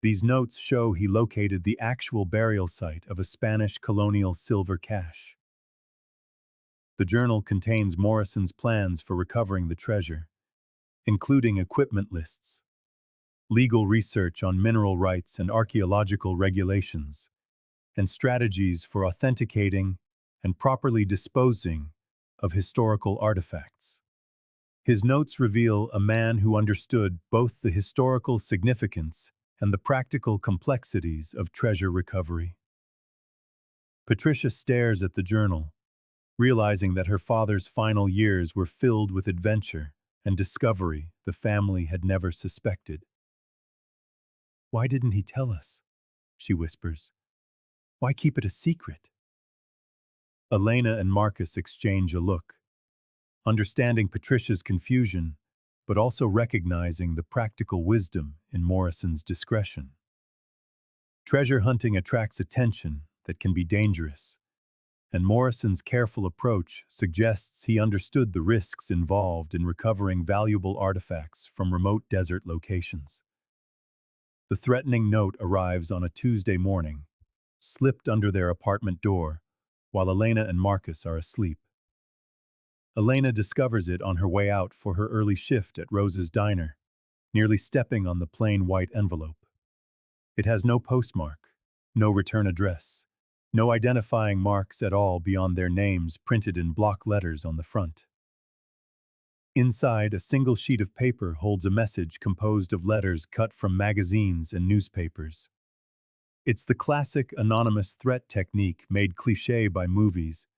These notes show he located the actual burial site of a Spanish colonial silver cache. The journal contains Morrison's plans for recovering the treasure, including equipment lists, legal research on mineral rights and archaeological regulations, and strategies for authenticating and properly disposing of historical artifacts. His notes reveal a man who understood both the historical significance and the practical complexities of treasure recovery. Patricia stares at the journal, realizing that her father's final years were filled with adventure and discovery the family had never suspected. Why didn't he tell us? She whispers. Why keep it a secret? Elena and Marcus exchange a look, understanding Patricia's confusion, but also recognizing the practical wisdom in Morrison's discretion. Treasure hunting attracts attention that can be dangerous, and Morrison's careful approach suggests he understood the risks involved in recovering valuable artifacts from remote desert locations. The threatening note arrives on a Tuesday morning, slipped under their apartment door, while Elena and Marcus are asleep. Elena discovers it on her way out for her early shift at Rose's diner, nearly stepping on the plain white envelope. It has no postmark, no return address, no identifying marks at all beyond their names printed in block letters on the front. Inside, a single sheet of paper holds a message composed of letters cut from magazines and newspapers. It's the classic anonymous threat technique made cliché by movies,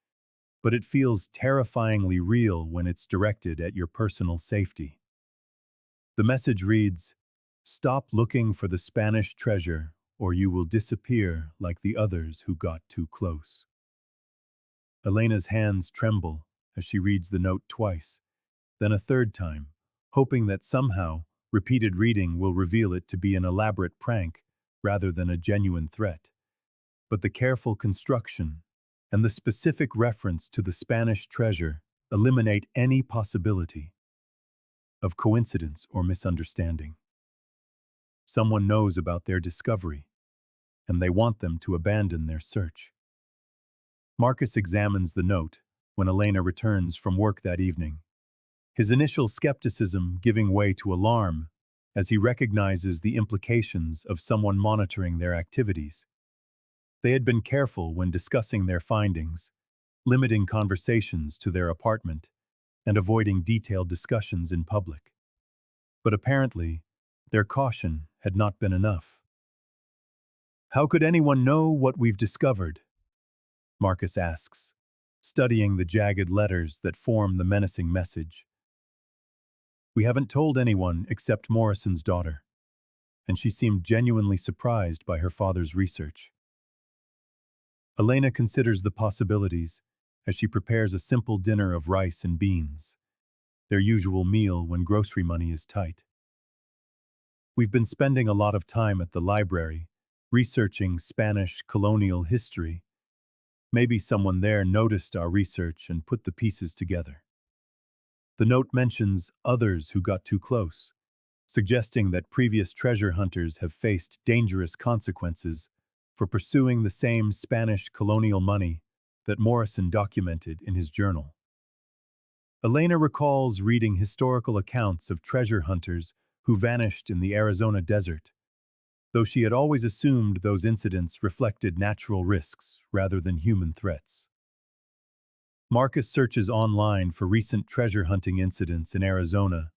but it feels terrifyingly real when it's directed at your personal safety. The message reads, "Stop looking for the Spanish treasure, or you will disappear like the others who got too close." Elena's hands tremble as she reads the note twice, then a third time, hoping that somehow repeated reading will reveal it to be an elaborate prank rather than a genuine threat. But the careful construction and the specific reference to the Spanish treasure eliminate any possibility of coincidence or misunderstanding. Someone knows about their discovery, and they want them to abandon their search. Marcus examines the note when Elena returns from work that evening, his initial skepticism giving way to alarm as he recognizes the implications of someone monitoring their activities. They had been careful when discussing their findings, limiting conversations to their apartment and avoiding detailed discussions in public. But apparently, their caution had not been enough. "How could anyone know what we've discovered?" Marcus asks, studying the jagged letters that form the menacing message. "We haven't told anyone except Morrison's daughter," and she seemed genuinely surprised by her father's research. Elena considers the possibilities as she prepares a simple dinner of rice and beans, their usual meal when grocery money is tight. "We've been spending a lot of time at the library, researching Spanish colonial history. Maybe someone there noticed our research and put the pieces together." The note mentions others who got too close, suggesting that previous treasure hunters have faced dangerous consequences for pursuing the same Spanish colonial money that Morrison documented in his journal. Elena recalls reading historical accounts of treasure hunters who vanished in the Arizona desert, though she had always assumed those incidents reflected natural risks rather than human threats. Marcus searches online for recent treasure hunting incidents in Arizona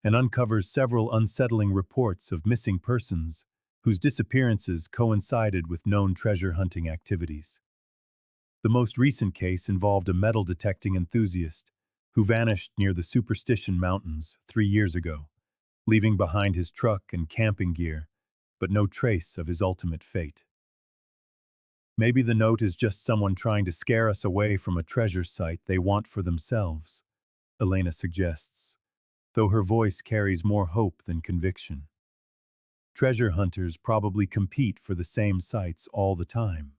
and uncovers several unsettling reports of missing persons whose disappearances coincided with known treasure hunting activities. The most recent case involved a metal detecting enthusiast who vanished near the Superstition Mountains 3 years ago, leaving behind his truck and camping gear, but no trace of his ultimate fate. Maybe the note is just someone trying to scare us away from a treasure site they want for themselves, Elena suggests, though her voice carries more hope than conviction. Treasure hunters probably compete for the same sites all the time.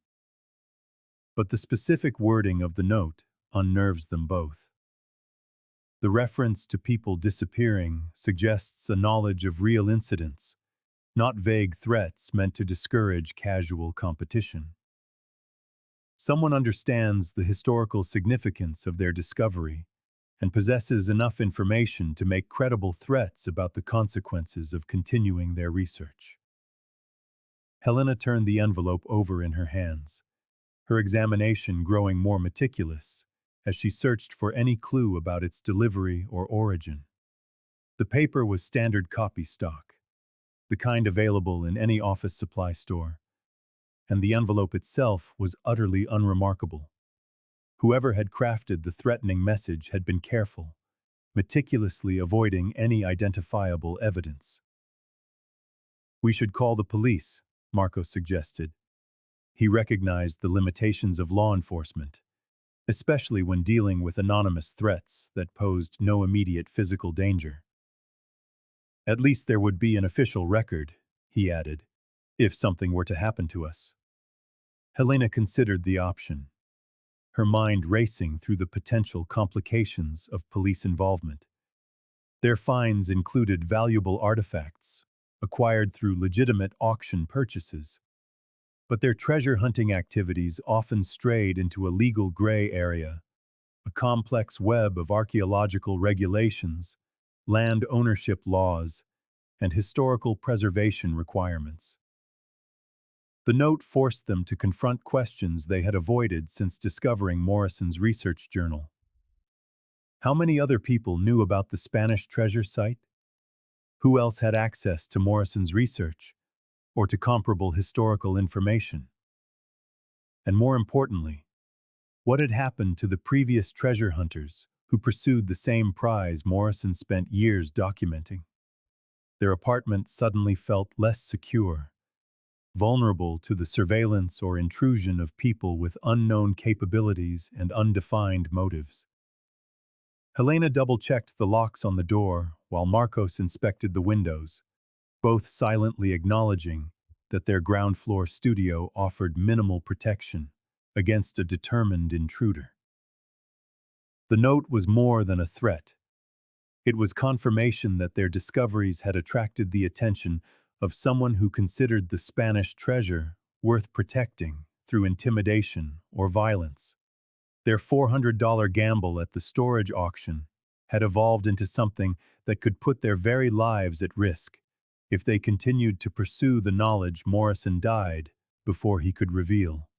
But the specific wording of the note unnerves them both. The reference to people disappearing suggests a knowledge of real incidents, not vague threats meant to discourage casual competition. Someone understands the historical significance of their discovery and possesses enough information to make credible threats about the consequences of continuing their research. Helena turned the envelope over in her hands, her examination growing more meticulous as she searched for any clue about its delivery or origin. The paper was standard copy stock, the kind available in any office supply store, and the envelope itself was utterly unremarkable. Whoever had crafted the threatening message had been careful, meticulously avoiding any identifiable evidence. "We should call the police," Marco suggested. He recognized the limitations of law enforcement, especially when dealing with anonymous threats that posed no immediate physical danger. "At least there would be an official record," he added, "if something were to happen to us." Helena considered the option, her mind racing through the potential complications of police involvement. Their finds included valuable artifacts, acquired through legitimate auction purchases, but their treasure hunting activities often strayed into a legal gray area, a complex web of archaeological regulations, land ownership laws, and historical preservation requirements. The note forced them to confront questions they had avoided since discovering Morrison's research journal. How many other people knew about the Spanish treasure site? Who else had access to Morrison's research, or to comparable historical information? And more importantly, what had happened to the previous treasure hunters who pursued the same prize Morrison spent years documenting? Their apartment suddenly felt less secure, vulnerable to the surveillance or intrusion of people with unknown capabilities and undefined motives. Helena double-checked the locks on the door while Marcos inspected the windows, both silently acknowledging that their ground-floor studio offered minimal protection against a determined intruder. The note was more than a threat. It was confirmation that their discoveries had attracted the attention of someone who considered the Spanish treasure worth protecting through intimidation or violence. Their $400 gamble at the storage auction had evolved into something that could put their very lives at risk if they continued to pursue the knowledge Morrison died before he could reveal.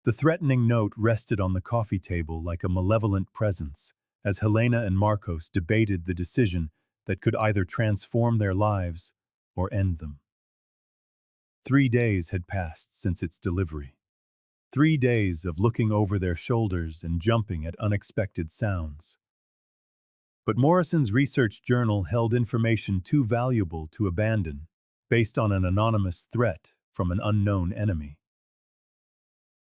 The threatening note rested on the coffee table like a malevolent presence as Helena and Marcos debated the decision that could either transform their lives or end them. 3 days had passed since its delivery. 3 days of looking over their shoulders and jumping at unexpected sounds. But Morrison's research journal held information too valuable to abandon, based on an anonymous threat from an unknown enemy.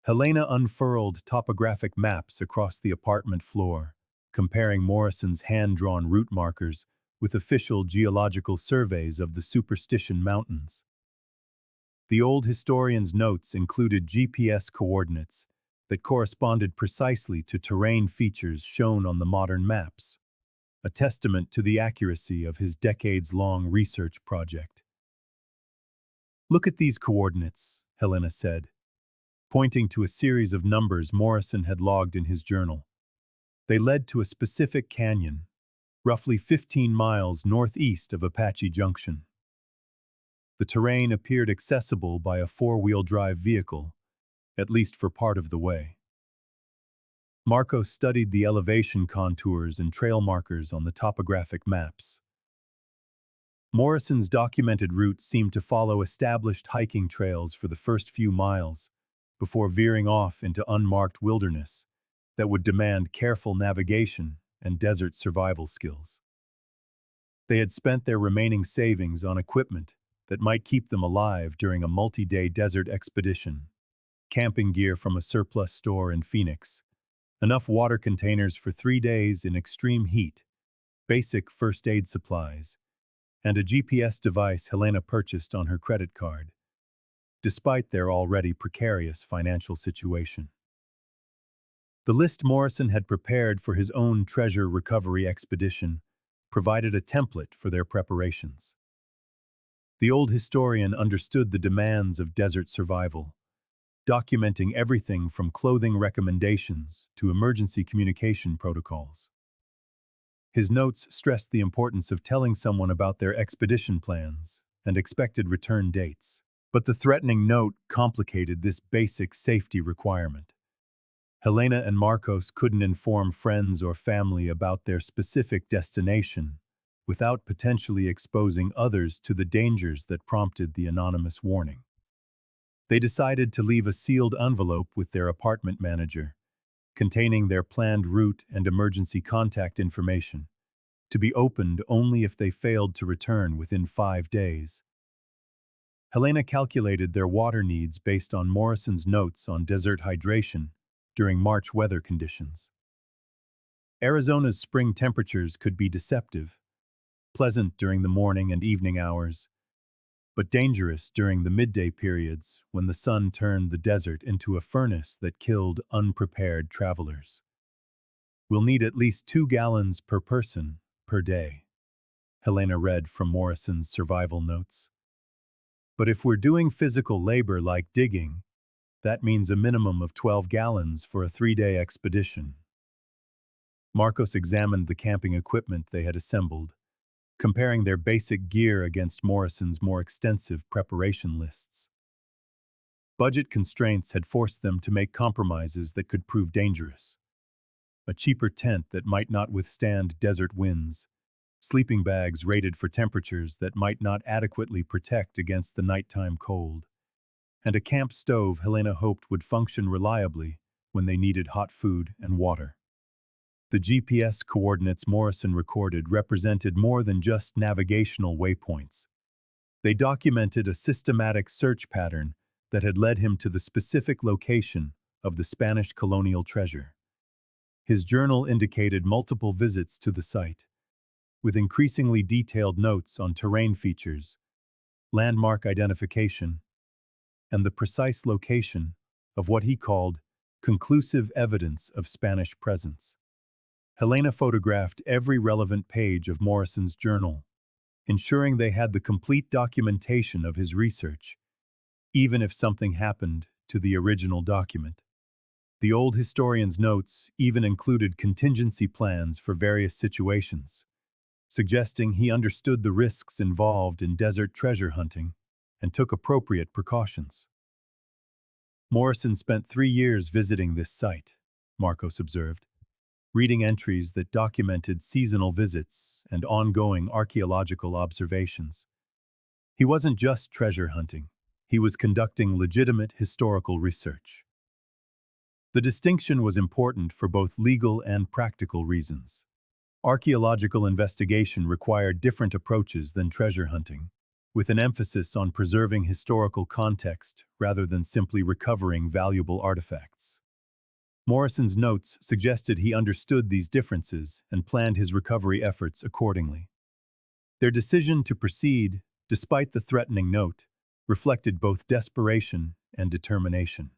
Helena unfurled topographic maps across the apartment floor, comparing Morrison's hand-drawn route markers with official geological surveys of the Superstition Mountains. The old historian's notes included GPS coordinates that corresponded precisely to terrain features shown on the modern maps, a testament to the accuracy of his decades-long research project. "Look at these coordinates," Helena said, pointing to a series of numbers Morrison had logged in his journal. They led to a specific canyon, roughly 15 miles northeast of Apache Junction. The terrain appeared accessible by a four-wheel drive vehicle, at least for part of the way. Marco studied the elevation contours and trail markers on the topographic maps, Morrison's documented route seemed to follow established hiking trails for the first few miles, before veering off into unmarked wilderness that would demand careful navigation and desert survival skills. They had spent their remaining savings on equipment that might keep them alive during a multi-day desert expedition: camping gear from a surplus store in Phoenix, enough water containers for 3 days in extreme heat, basic first aid supplies, and a GPS device Helena purchased on her credit card, despite their already precarious financial situation. The list Morrison had prepared for his own treasure recovery expedition provided a template for their preparations. The old historian understood the demands of desert survival, documenting everything from clothing recommendations to emergency communication protocols. His notes stressed the importance of telling someone about their expedition plans and expected return dates. But the threatening note complicated this basic safety requirement. Helena and Marcos couldn't inform friends or family about their specific destination without potentially exposing others to the dangers that prompted the anonymous warning. They decided to leave a sealed envelope with their apartment manager, containing their planned route and emergency contact information, to be opened only if they failed to return within 5 days. Helena calculated their water needs based on Morrison's notes on desert hydration during March weather conditions. Arizona's spring temperatures could be deceptive, pleasant during the morning and evening hours, but dangerous during the midday periods when the sun turned the desert into a furnace that killed unprepared travelers. "We'll need at least 2 gallons per person per day," Helena read from Morrison's survival notes. "But if we're doing physical labor like digging, that means a minimum of 12 gallons for a 3-day expedition." Marcos examined the camping equipment they had assembled, comparing their basic gear against Morrison's more extensive preparation lists. Budget constraints had forced them to make compromises that could prove dangerous: a cheaper tent that might not withstand desert winds, sleeping bags rated for temperatures that might not adequately protect against the nighttime cold, and a camp stove Helena hoped would function reliably when they needed hot food and water. The GPS coordinates Morrison recorded represented more than just navigational waypoints. They documented a systematic search pattern that had led him to the specific location of the Spanish colonial treasure. His journal indicated multiple visits to the site, with increasingly detailed notes on terrain features, landmark identification, and the precise location of what he called conclusive evidence of Spanish presence. Helena photographed every relevant page of Morrison's journal, ensuring they had the complete documentation of his research, even if something happened to the original document. The old historian's notes even included contingency plans for various situations, suggesting he understood the risks involved in desert treasure hunting and took appropriate precautions. Morrison spent 3 years visiting this site, Marcos observed, reading entries that documented seasonal visits and ongoing archaeological observations. He wasn't just treasure hunting, he was conducting legitimate historical research. The distinction was important for both legal and practical reasons. Archaeological investigation required different approaches than treasure hunting, with an emphasis on preserving historical context rather than simply recovering valuable artifacts. Morrison's notes suggested he understood these differences and planned his recovery efforts accordingly. Their decision to proceed, despite the threatening note, reflected both desperation and determination.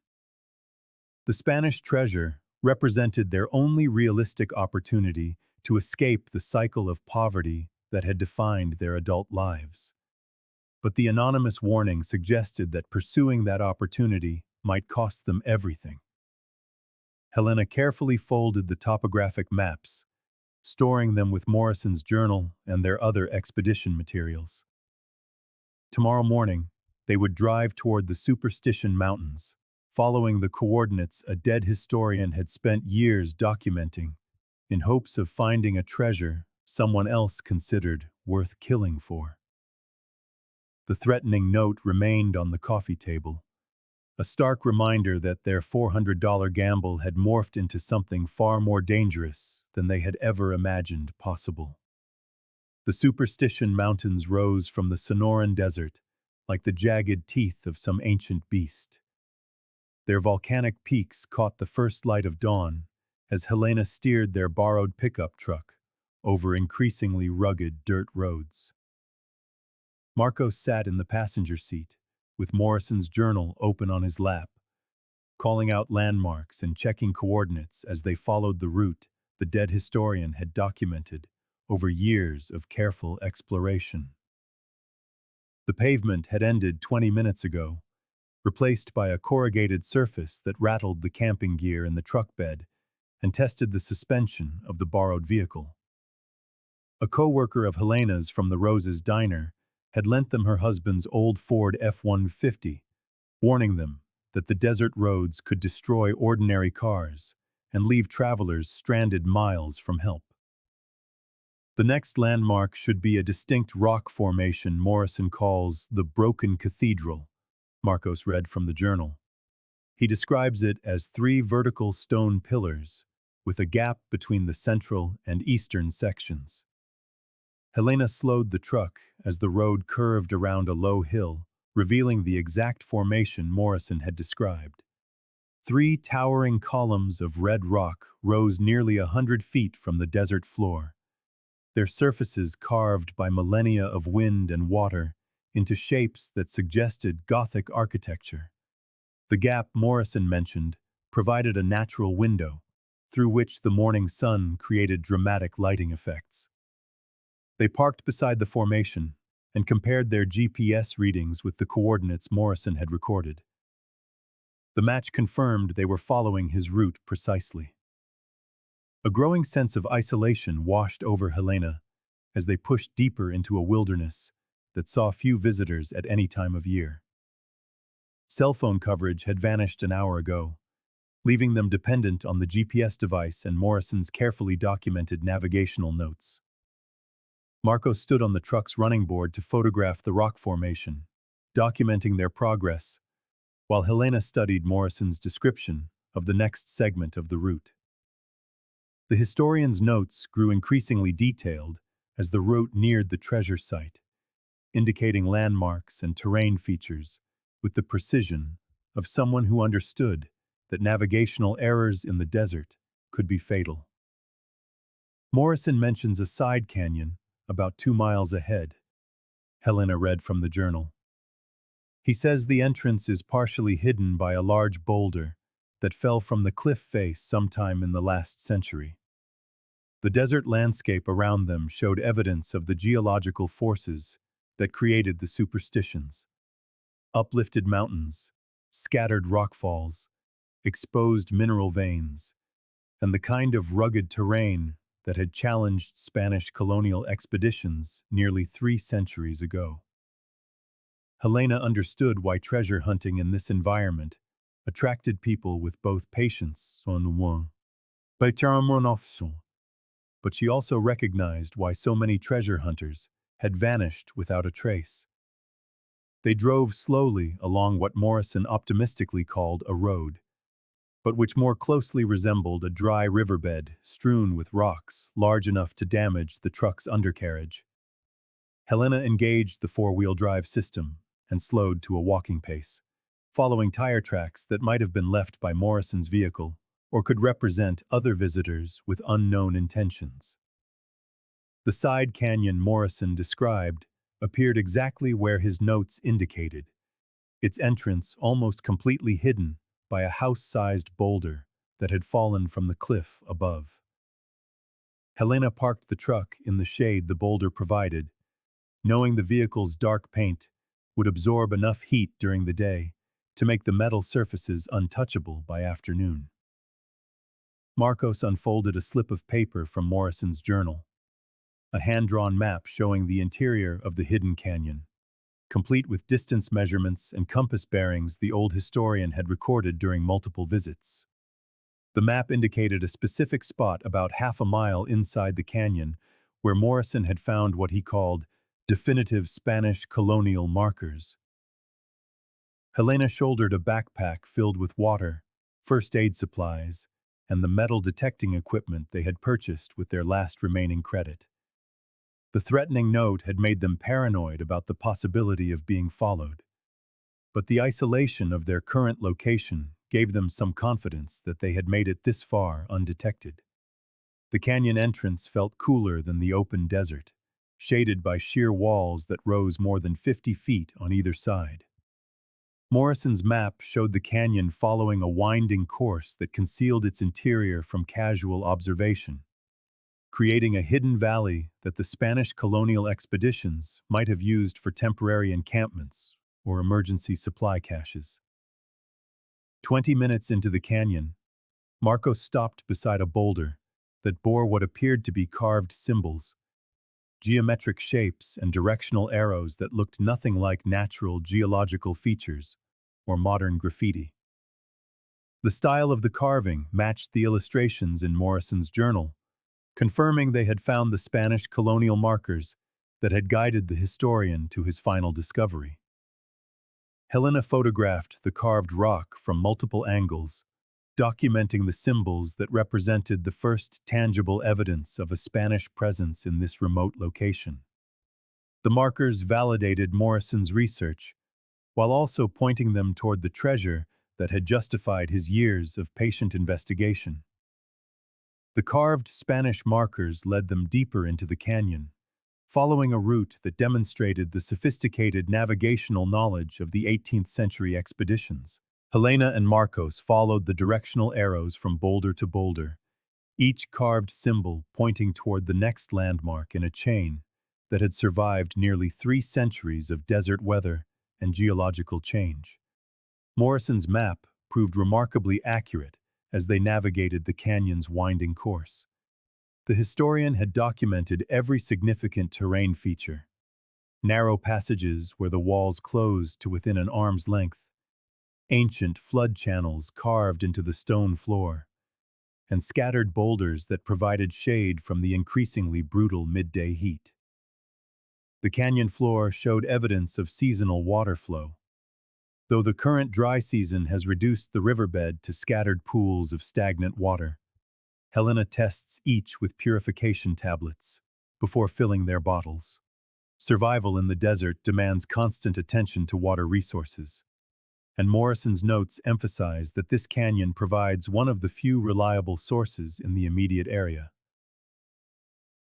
The Spanish treasure represented their only realistic opportunity to escape the cycle of poverty that had defined their adult lives. But the anonymous warning suggested that pursuing that opportunity might cost them everything. Helena carefully folded the topographic maps, storing them with Morrison's journal and their other expedition materials. Tomorrow morning, they would drive toward the Superstition Mountains, following the coordinates a dead historian had spent years documenting, in hopes of finding a treasure someone else considered worth killing for. The threatening note remained on the coffee table, a stark reminder that their $400 gamble had morphed into something far more dangerous than they had ever imagined possible. The Superstition Mountains rose from the Sonoran Desert like the jagged teeth of some ancient beast. Their volcanic peaks caught the first light of dawn as Helena steered their borrowed pickup truck over increasingly rugged dirt roads. Marcos sat in the passenger seat, with Morrison's journal open on his lap, calling out landmarks and checking coordinates as they followed the route the dead historian had documented over years of careful exploration. The pavement had ended 20 minutes ago, replaced by a corrugated surface that rattled the camping gear in the truck bed and tested the suspension of the borrowed vehicle. A co-worker of Helena's from the Roses Diner had lent them her husband's old Ford F-150, warning them that the desert roads could destroy ordinary cars and leave travelers stranded miles from help. The next landmark should be a distinct rock formation Morrison calls the Broken Cathedral, Marcos read from the journal. He describes it as 3 vertical stone pillars, with a gap between the central and eastern sections. Helena slowed the truck as the road curved around a low hill, revealing the exact formation Morrison had described. 3 towering columns of red rock rose nearly 100 feet from the desert floor, their surfaces carved by millennia of wind and water into shapes that suggested Gothic architecture. The gap Morrison mentioned provided a natural window, through which the morning sun created dramatic lighting effects. They parked beside the formation and compared their GPS readings with the coordinates Morrison had recorded. The match confirmed they were following his route precisely. A growing sense of isolation washed over Helena as they pushed deeper into a wilderness that saw few visitors at any time of year. Cell phone coverage had vanished an hour ago, leaving them dependent on the GPS device and Morrison's carefully documented navigational notes. Marco stood on the truck's running board to photograph the rock formation, documenting their progress, while Helena studied Morrison's description of the next segment of the route. The historian's notes grew increasingly detailed as the route neared the treasure site, indicating landmarks and terrain features with the precision of someone who understood that navigational errors in the desert could be fatal. Morrison mentions a side canyon about 2 miles ahead, Helena read from the journal. He says the entrance is partially hidden by a large boulder that fell from the cliff face sometime in the last century. The desert landscape around them showed evidence of the geological forces that created the superstitions. Uplifted mountains, scattered rockfalls, exposed mineral veins, and the kind of rugged terrain that had challenged Spanish colonial expeditions nearly 3 centuries ago. Helena understood why treasure hunting in this environment attracted people with both patience and détermination, but she also recognized why so many treasure hunters had vanished without a trace. They drove slowly along what Morrison optimistically called a road, but which more closely resembled a dry riverbed strewn with rocks large enough to damage the truck's undercarriage. Helena engaged the 4-wheel drive system and slowed to a walking pace, following tire tracks that might have been left by Morrison's vehicle or could represent other visitors with unknown intentions. The side canyon Morrison described appeared exactly where his notes indicated, its entrance almost completely hidden by a house-sized boulder that had fallen from the cliff above. Helena parked the truck in the shade the boulder provided, knowing the vehicle's dark paint would absorb enough heat during the day to make the metal surfaces untouchable by afternoon. Marcos unfolded a slip of paper from Morrison's journal, a hand-drawn map showing the interior of the hidden canyon, complete with distance measurements and compass bearings the old historian had recorded during multiple visits. The map indicated a specific spot about half a mile inside the canyon where Morrison had found what he called definitive Spanish colonial markers. Helena shouldered a backpack filled with water, first aid supplies, and the metal detecting equipment they had purchased with their last remaining credit. The threatening note had made them paranoid about the possibility of being followed, but the isolation of their current location gave them some confidence that they had made it this far undetected. The canyon entrance felt cooler than the open desert, shaded by sheer walls that rose more than 50 feet on either side. Morrison's map showed the canyon following a winding course that concealed its interior from casual observation, creating a hidden valley that the Spanish colonial expeditions might have used for temporary encampments or emergency supply caches. 20 minutes into the canyon, Marcos stopped beside a boulder that bore what appeared to be carved symbols, geometric shapes and directional arrows that looked nothing like natural geological features or modern graffiti. The style of the carving matched the illustrations in Morrison's journal, confirming they had found the Spanish colonial markers that had guided the historian to his final discovery. Helena photographed the carved rock from multiple angles, documenting the symbols that represented the first tangible evidence of a Spanish presence in this remote location. The markers validated Morrison's research, while also pointing them toward the treasure that had justified his years of patient investigation. The carved Spanish markers led them deeper into the canyon, following a route that demonstrated the sophisticated navigational knowledge of the 18th century expeditions. Helena and Marcos followed the directional arrows from boulder to boulder, each carved symbol pointing toward the next landmark in a chain that had survived nearly 3 centuries of desert weather and geological change. Morrison's map proved remarkably accurate as they navigated the canyon's winding course. The historian had documented every significant terrain feature: narrow passages where the walls closed to within an arm's length, ancient flood channels carved into the stone floor, and scattered boulders that provided shade from the increasingly brutal midday heat. The canyon floor showed evidence of seasonal water flow, though the current dry season has reduced the riverbed to scattered pools of stagnant water. Helena tests each with purification tablets before filling their bottles. Survival in the desert demands constant attention to water resources, and Morrison's notes emphasize that this canyon provides one of the few reliable sources in the immediate area.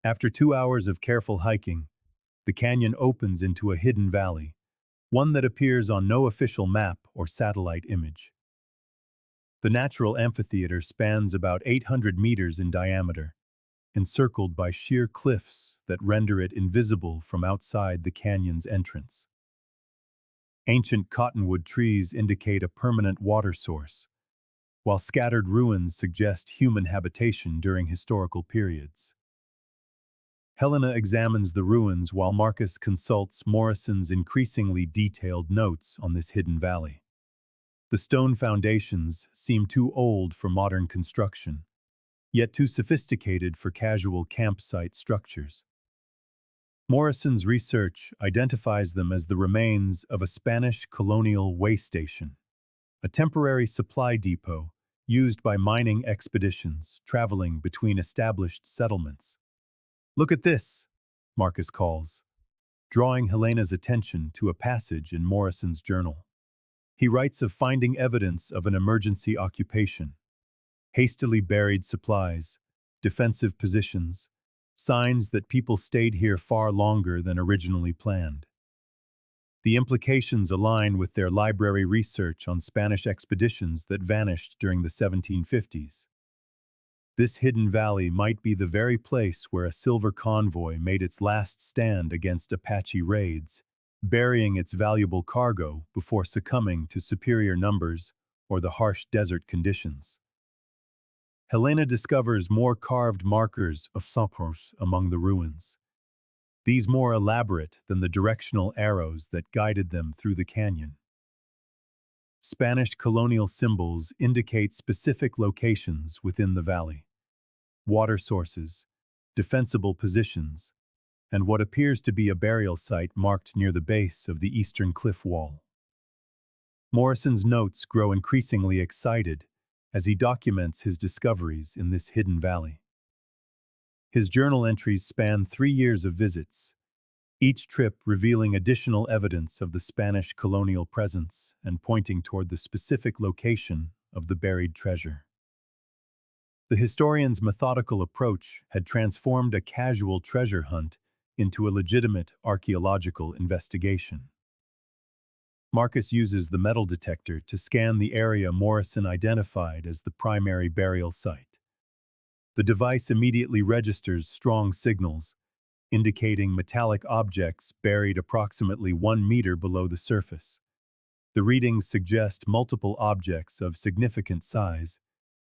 After 2 hours of careful hiking, the canyon opens into a hidden valley, one that appears on no official map or satellite image. The natural amphitheater spans about 800 meters in diameter, encircled by sheer cliffs that render it invisible from outside the canyon's entrance. Ancient cottonwood trees indicate a permanent water source, while scattered ruins suggest human habitation during historical periods. Helena examines the ruins while Marcus consults Morrison's increasingly detailed notes on this hidden valley. The stone foundations seem too old for modern construction, yet too sophisticated for casual campsite structures. Morrison's research identifies them as the remains of a Spanish colonial way station, a temporary supply depot used by mining expeditions traveling between established settlements. "Look at this," Marcus calls, drawing Helena's attention to a passage in Morrison's journal. He writes of finding evidence of an emergency occupation: hastily buried supplies, defensive positions, signs that people stayed here far longer than originally planned. The implications align with their library research on Spanish expeditions that vanished during the 1750s. This hidden valley might be the very place where a silver convoy made its last stand against Apache raids, burying its valuable cargo before succumbing to superior numbers or the harsh desert conditions. Helena discovers more carved markers of sapros among the ruins, these more elaborate than the directional arrows that guided them through the canyon. Spanish colonial symbols indicate specific locations within the valley: water sources, defensible positions, and what appears to be a burial site marked near the base of the eastern cliff wall. Morrison's notes grow increasingly excited as he documents his discoveries in this hidden valley. His journal entries span 3 years of visits, each trip revealing additional evidence of the Spanish colonial presence and pointing toward the specific location of the buried treasure. The historian's methodical approach had transformed a casual treasure hunt into a legitimate archaeological investigation. Marcus uses the metal detector to scan the area Morrison identified as the primary burial site. The device immediately registers strong signals, indicating metallic objects buried approximately 1 meter below the surface. The readings suggest multiple objects of significant size,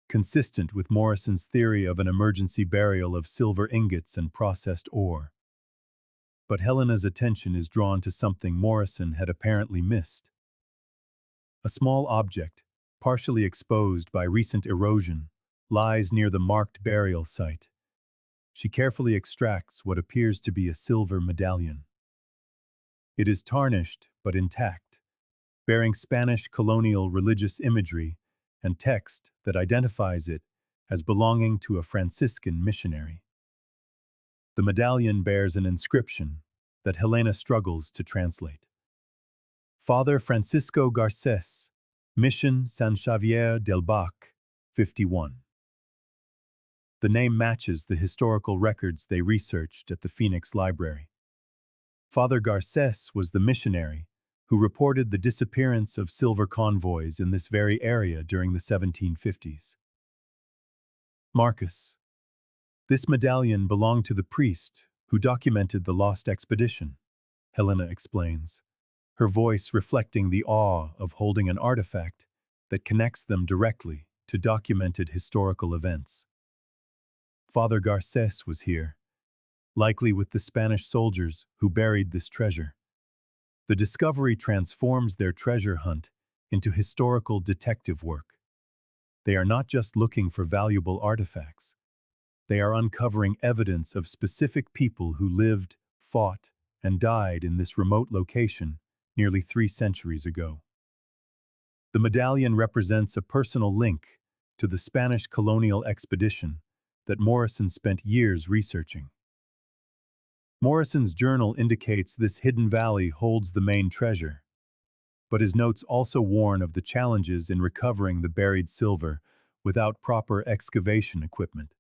consistent with Morrison's theory of an emergency burial of silver ingots and processed ore. But Helena's attention is drawn to something Morrison had apparently missed. A small object, partially exposed by recent erosion, lies near the marked burial site. She carefully extracts what appears to be a silver medallion. It is tarnished but intact, bearing Spanish colonial religious imagery and text that identifies it as belonging to a Franciscan missionary. The medallion bears an inscription that Helena struggles to translate. Father Francisco Garces, Mission San Xavier del Bac, 51. The name matches the historical records they researched at the Phoenix Library. Father Garces was the missionary who reported the disappearance of silver convoys in this very area during the 1750s. Marcus. This medallion belonged to the priest who documented the lost expedition, Helena explains, her voice reflecting the awe of holding an artifact that connects them directly to documented historical events. Father Garces was here, likely with the Spanish soldiers who buried this treasure. The discovery transforms their treasure hunt into historical detective work. They are not just looking for valuable artifacts. They are uncovering evidence of specific people who lived, fought, and died in this remote location nearly 3 centuries ago. The medallion represents a personal link to the Spanish colonial expedition that Morrison spent years researching. Morrison's journal indicates this hidden valley holds the main treasure, but his notes also warn of the challenges in recovering the buried silver without proper excavation equipment.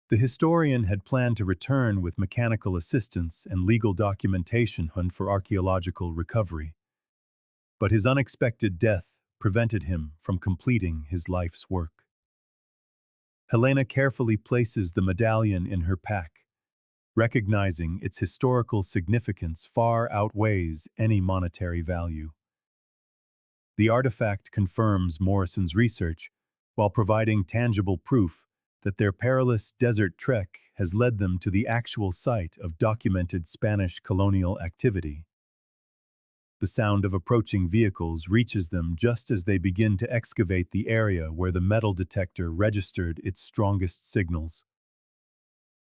The historian had planned to return with mechanical assistance and legal documentation hunt for archaeological recovery, but his unexpected death prevented him from completing his life's work. Helena carefully places the medallion in her pack, recognizing its historical significance far outweighs any monetary value. The artifact confirms Morrison's research while providing tangible proof that their perilous desert trek has led them to the actual site of documented Spanish colonial activity. The sound of approaching vehicles reaches them just as they begin to excavate the area where the metal detector registered its strongest signals.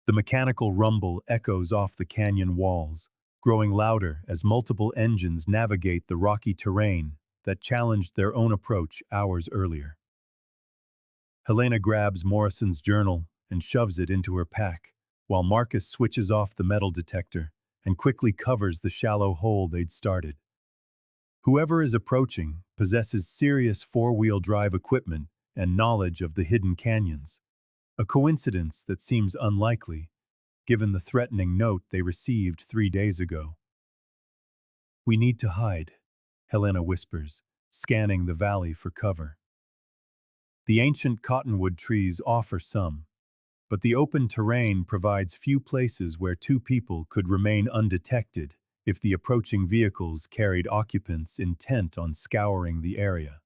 The mechanical rumble echoes off the canyon walls, growing louder as multiple engines navigate the rocky terrain that challenged their own approach hours earlier. Helena grabs Morrison's journal and shoves it into her pack, while Marcus switches off the metal detector and quickly covers the shallow hole they'd started. Whoever is approaching possesses serious four-wheel drive equipment and knowledge of the hidden canyons, a coincidence that seems unlikely, given the threatening note they received 3 days ago. "We need to hide," Helena whispers, scanning the valley for cover. The ancient cottonwood trees offer some, but the open terrain provides few places where two people could remain undetected if the approaching vehicles carried occupants intent on scouring the area.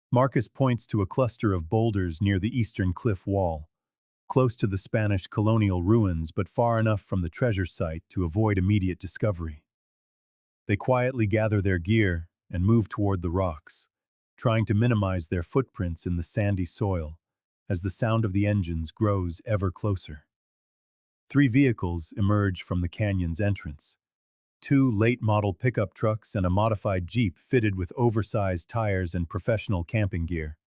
Marcus points to a cluster of boulders near the eastern cliff wall, close to the Spanish colonial ruins but far enough from the treasure site to avoid immediate discovery. They quietly gather their gear and move toward the rocks, trying to minimize their footprints in the sandy soil as the sound of the engines grows ever closer. Three vehicles emerge from the canyon's entrance. Two late-model pickup trucks and a modified Jeep fitted with oversized tires and professional camping gear.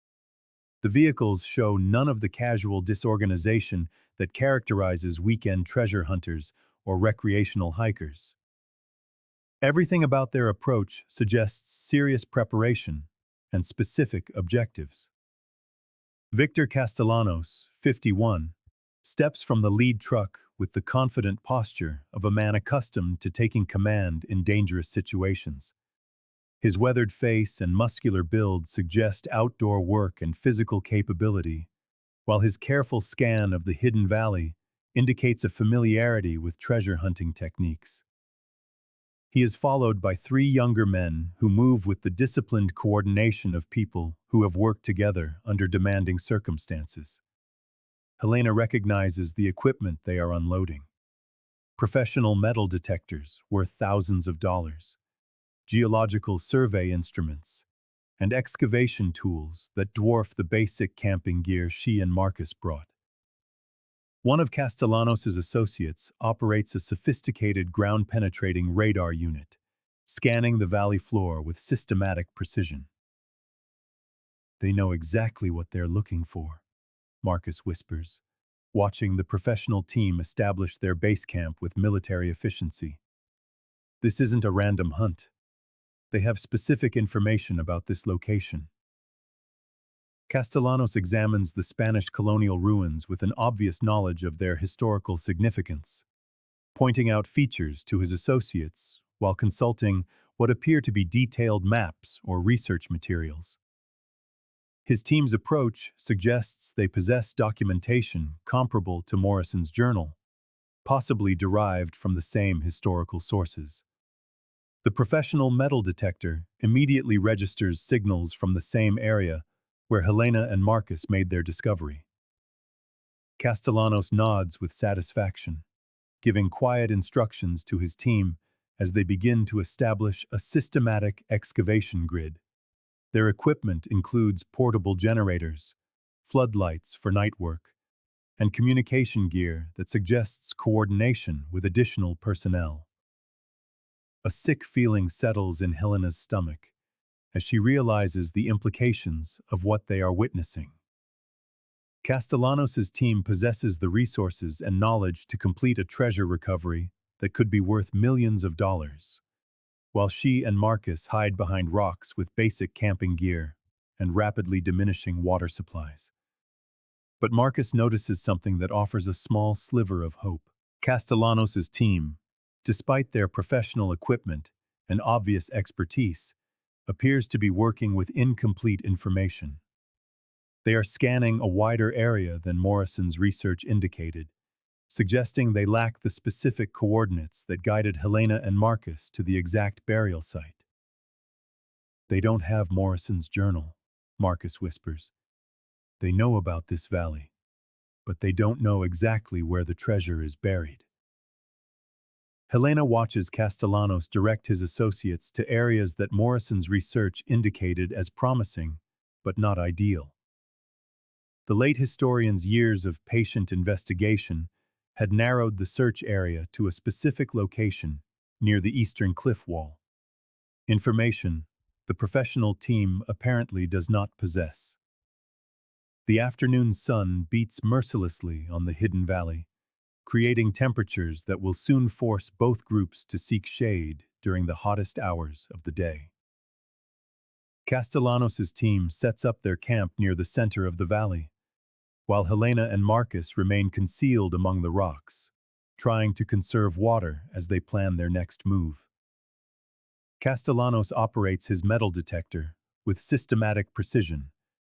The vehicles show none of the casual disorganization that characterizes weekend treasure hunters or recreational hikers. Everything about their approach suggests serious preparation and specific objectives. Victor Castellanos, 51, steps from the lead truck with the confident posture of a man accustomed to taking command in dangerous situations. His weathered face and muscular build suggest outdoor work and physical capability, while his careful scan of the hidden valley indicates a familiarity with treasure hunting techniques. He is followed by three younger men who move with the disciplined coordination of people who have worked together under demanding circumstances. Helena recognizes the equipment they are unloading. Professional metal detectors worth thousands of dollars, geological survey instruments, and excavation tools that dwarf the basic camping gear she and Marcus brought. One of Castellanos' associates operates a sophisticated ground-penetrating radar unit, scanning the valley floor with systematic precision. They know exactly what they're looking for, Marcus whispers, watching the professional team establish their base camp with military efficiency. This isn't a random hunt. They have specific information about this location. Castellanos examines the Spanish colonial ruins with an obvious knowledge of their historical significance, pointing out features to his associates while consulting what appear to be detailed maps or research materials. His team's approach suggests they possess documentation comparable to Morrison's journal, possibly derived from the same historical sources. The professional metal detector immediately registers signals from the same area where Helena and Marcus made their discovery. Castellanos nods with satisfaction, giving quiet instructions to his team as they begin to establish a systematic excavation grid. Their equipment includes portable generators, floodlights for night work, and communication gear that suggests coordination with additional personnel. A sick feeling settles in Helena's stomach as she realizes the implications of what they are witnessing. Castellanos' team possesses the resources and knowledge to complete a treasure recovery that could be worth millions of dollars, while she and Marcus hide behind rocks with basic camping gear and rapidly diminishing water supplies. But Marcus notices something that offers a small sliver of hope. Castellanos' team, despite their professional equipment and obvious expertise, appears to be working with incomplete information. They are scanning a wider area than Morrison's research indicated, suggesting they lack the specific coordinates that guided Helena and Marcus to the exact burial site. They don't have Morrison's journal, Marcus whispers. They know about this valley, but they don't know exactly where the treasure is buried. Helena watches Castellanos direct his associates to areas that Morrison's research indicated as promising, but not ideal. The late historian's years of patient investigation had narrowed the search area to a specific location near the eastern cliff wall. Information the professional team apparently does not possess. The afternoon sun beats mercilessly on the hidden valley, creating temperatures that will soon force both groups to seek shade during the hottest hours of the day. Castellanos' team sets up their camp near the center of the valley, while Helena and Marcus remain concealed among the rocks, trying to conserve water as they plan their next move. Castellanos operates his metal detector with systematic precision,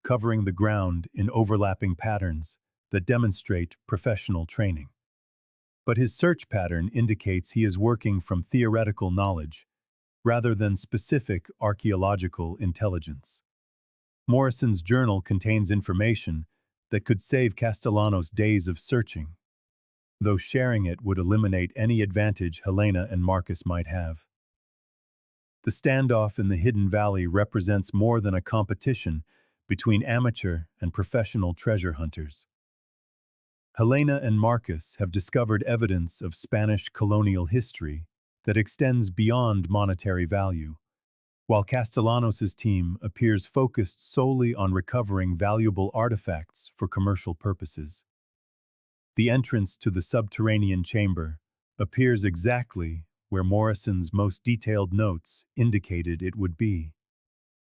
covering the ground in overlapping patterns that demonstrate professional training. But his search pattern indicates he is working from theoretical knowledge rather than specific archaeological intelligence. Morrison's journal contains information that could save Castellanos days of searching, though sharing it would eliminate any advantage Helena and Marcus might have. The standoff in the hidden valley represents more than a competition between amateur and professional treasure hunters. Helena and Marcus have discovered evidence of Spanish colonial history that extends beyond monetary value, while Castellanos' team appears focused solely on recovering valuable artifacts for commercial purposes. The entrance to the subterranean chamber appears exactly where Morrison's most detailed notes indicated it would be: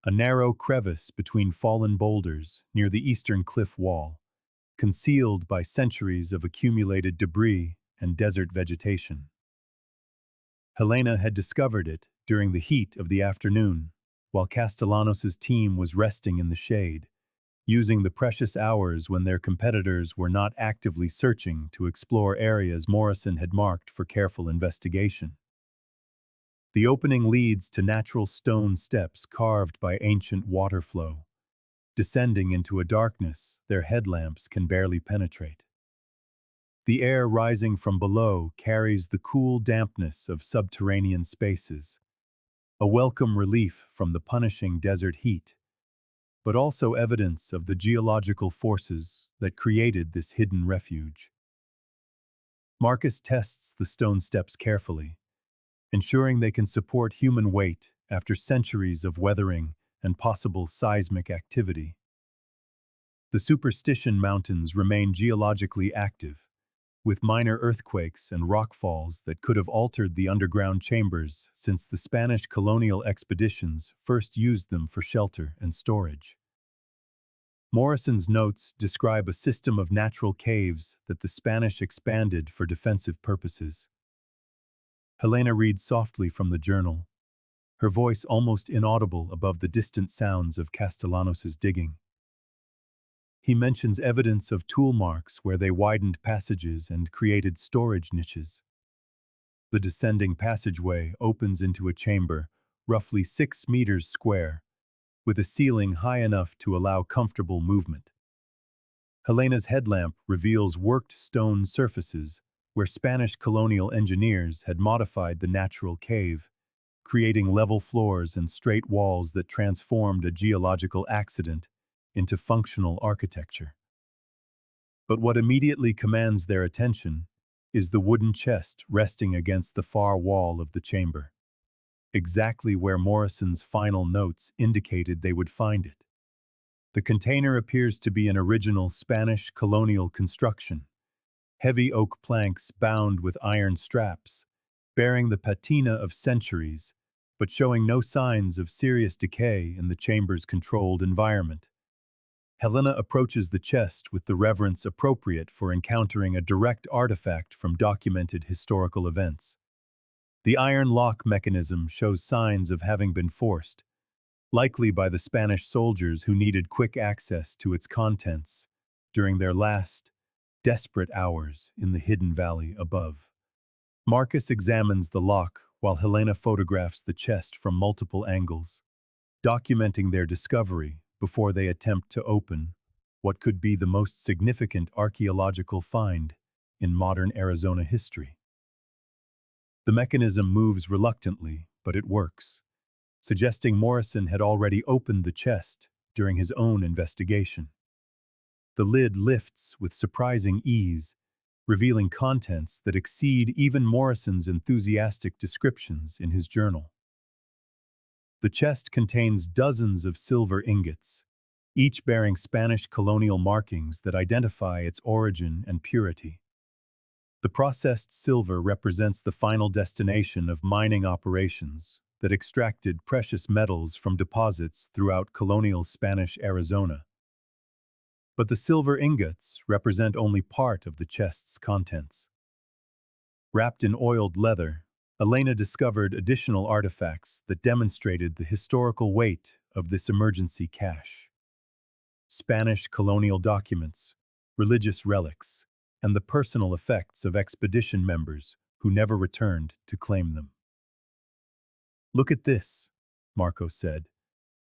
a narrow crevice between fallen boulders near the eastern cliff wall, concealed by centuries of accumulated debris and desert vegetation. Helena had discovered it during the heat of the afternoon, while Castellanos' team was resting in the shade, using the precious hours when their competitors were not actively searching to explore areas Morrison had marked for careful investigation. The opening leads to natural stone steps carved by ancient water flow, descending into a darkness their headlamps can barely penetrate. The air rising from below carries the cool dampness of subterranean spaces, a welcome relief from the punishing desert heat, but also evidence of the geological forces that created this hidden refuge. Marcus tests the stone steps carefully, ensuring they can support human weight after centuries of weathering and possible seismic activity. The Superstition Mountains remain geologically active, with minor earthquakes and rockfalls that could have altered the underground chambers since the Spanish colonial expeditions first used them for shelter and storage. Morrison's notes describe a system of natural caves that the Spanish expanded for defensive purposes. Helena reads softly from the journal, her voice almost inaudible above the distant sounds of Castellanos' digging. He mentions evidence of tool marks where they widened passages and created storage niches. The descending passageway opens into a chamber, roughly 6 meters square, with a ceiling high enough to allow comfortable movement. Helena's headlamp reveals worked stone surfaces where Spanish colonial engineers had modified the natural cave, creating level floors and straight walls that transformed a geological accident into functional architecture. But what immediately commands their attention is the wooden chest resting against the far wall of the chamber, exactly where Morrison's final notes indicated they would find it. The container appears to be an original Spanish colonial construction, heavy oak planks bound with iron straps, bearing the patina of centuries, but showing no signs of serious decay in the chamber's controlled environment. Helena approaches the chest with the reverence appropriate for encountering a direct artifact from documented historical events. The iron lock mechanism shows signs of having been forced, likely by the Spanish soldiers who needed quick access to its contents during their last, desperate hours in the hidden valley above. Marcus examines the lock while Helena photographs the chest from multiple angles, documenting their discovery before they attempt to open what could be the most significant archaeological find in modern Arizona history. The mechanism moves reluctantly, but it works, suggesting Morrison had already opened the chest during his own investigation. The lid lifts with surprising ease, revealing contents that exceed even Morrison's enthusiastic descriptions in his journal. The chest contains dozens of silver ingots, each bearing Spanish colonial markings that identify its origin and purity. The processed silver represents the final destination of mining operations that extracted precious metals from deposits throughout colonial Spanish Arizona. But the silver ingots represent only part of the chest's contents. Wrapped in oiled leather, Elena discovered additional artifacts that demonstrated the historical weight of this emergency cache. Spanish colonial documents, religious relics, and the personal effects of expedition members who never returned to claim them. "Look at this," Marco said,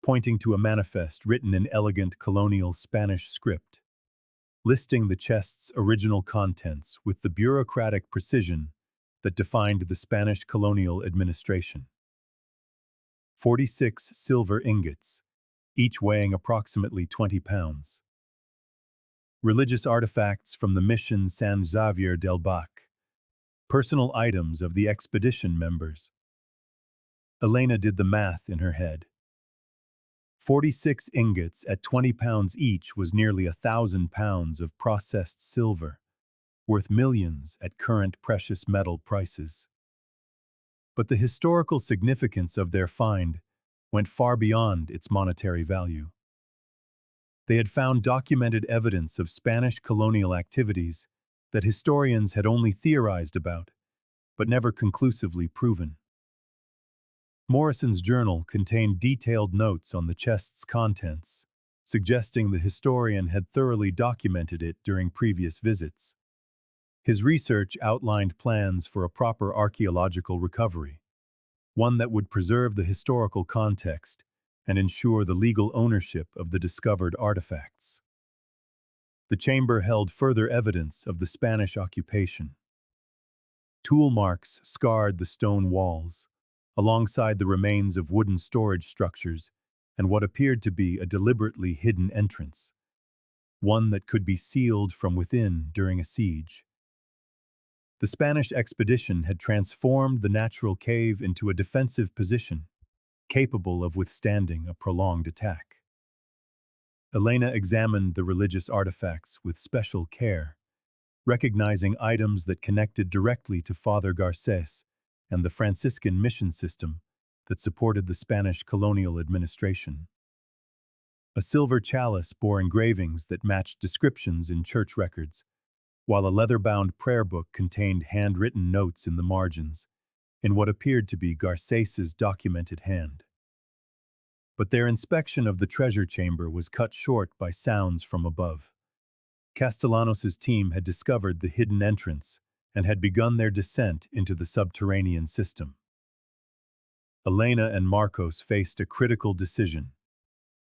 pointing to a manifest written in elegant colonial Spanish script, listing the chest's original contents with the bureaucratic precision that defined the Spanish colonial administration. 46 silver ingots, each weighing approximately 20 pounds. religious artifacts from the mission San Xavier del Bac, personal items of the expedition members. Elena did the math in her head. 46 ingots at 20 pounds each was nearly 1,000 pounds of processed silver, worth millions at current precious metal prices. But the historical significance of their find went far beyond its monetary value. They had found documented evidence of Spanish colonial activities that historians had only theorized about, but never conclusively proven. Morrison's journal contained detailed notes on the chest's contents, suggesting the historian had thoroughly documented it during previous visits. His research outlined plans for a proper archaeological recovery, one that would preserve the historical context and ensure the legal ownership of the discovered artifacts. The chamber held further evidence of the Spanish occupation. Tool marks scarred the stone walls, alongside the remains of wooden storage structures and what appeared to be a deliberately hidden entrance, one that could be sealed from within during a siege. The Spanish expedition had transformed the natural cave into a defensive position, capable of withstanding a prolonged attack. Elena examined the religious artifacts with special care, recognizing items that connected directly to Father Garces and the Franciscan mission system that supported the Spanish colonial administration. A silver chalice bore engravings that matched descriptions in church records, while a leather-bound prayer book contained handwritten notes in the margins, in what appeared to be Garces's documented hand. But their inspection of the treasure chamber was cut short by sounds from above. Castellanos's team had discovered the hidden entrance and had begun their descent into the subterranean system. Elena and Marcos faced a critical decision: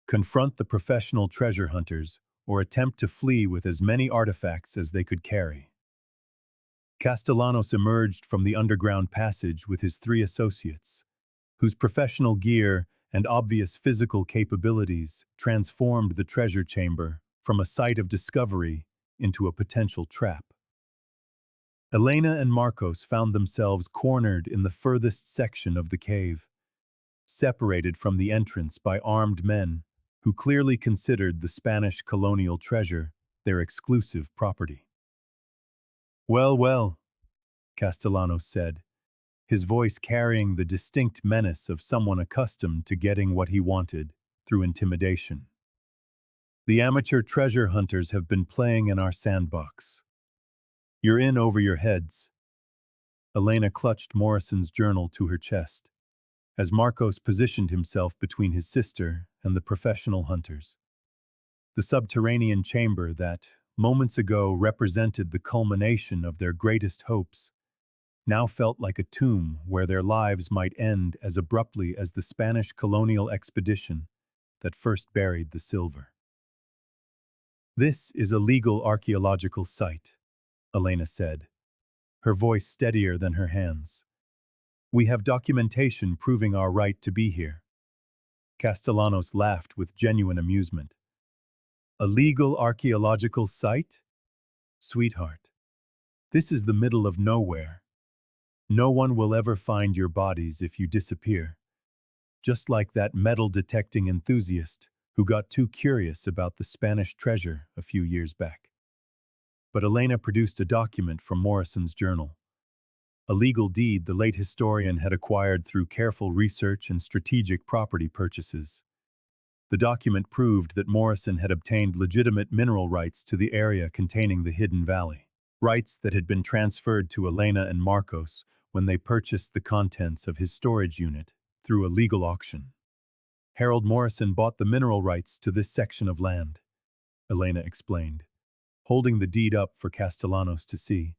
confront the professional treasure hunters or attempt to flee with as many artifacts as they could carry. Castellanos emerged from the underground passage with his 3 associates, whose professional gear and obvious physical capabilities transformed the treasure chamber from a site of discovery into a potential trap. Elena and Marcos found themselves cornered in the furthest section of the cave, separated from the entrance by armed men who clearly considered the Spanish colonial treasure their exclusive property. "Well, well," Castellanos said, his voice carrying the distinct menace of someone accustomed to getting what he wanted through intimidation. "The amateur treasure hunters have been playing in our sandbox. You're in over your heads." Elena clutched Morrison's journal to her chest, as Marcos positioned himself between his sister and the professional hunters. The subterranean chamber that, moments ago, represented the culmination of their greatest hopes, now felt like a tomb where their lives might end as abruptly as the Spanish colonial expedition that first buried the silver. "This is a legal archaeological site," Elena said, her voice steadier than her hands. "We have documentation proving our right to be here." Castellanos laughed with genuine amusement. "A legal archaeological site? Sweetheart, this is the middle of nowhere. No one will ever find your bodies if you disappear. Just like that metal-detecting enthusiast who got too curious about the Spanish treasure a few years back." But Elena produced a document from Morrison's journal, a legal deed the late historian had acquired through careful research and strategic property purchases. The document proved that Morrison had obtained legitimate mineral rights to the area containing the hidden valley, rights that had been transferred to Elena and Marcos when they purchased the contents of his storage unit through a legal auction. "Harold Morrison bought the mineral rights to this section of land," Elena explained, holding the deed up for Castellanos to see.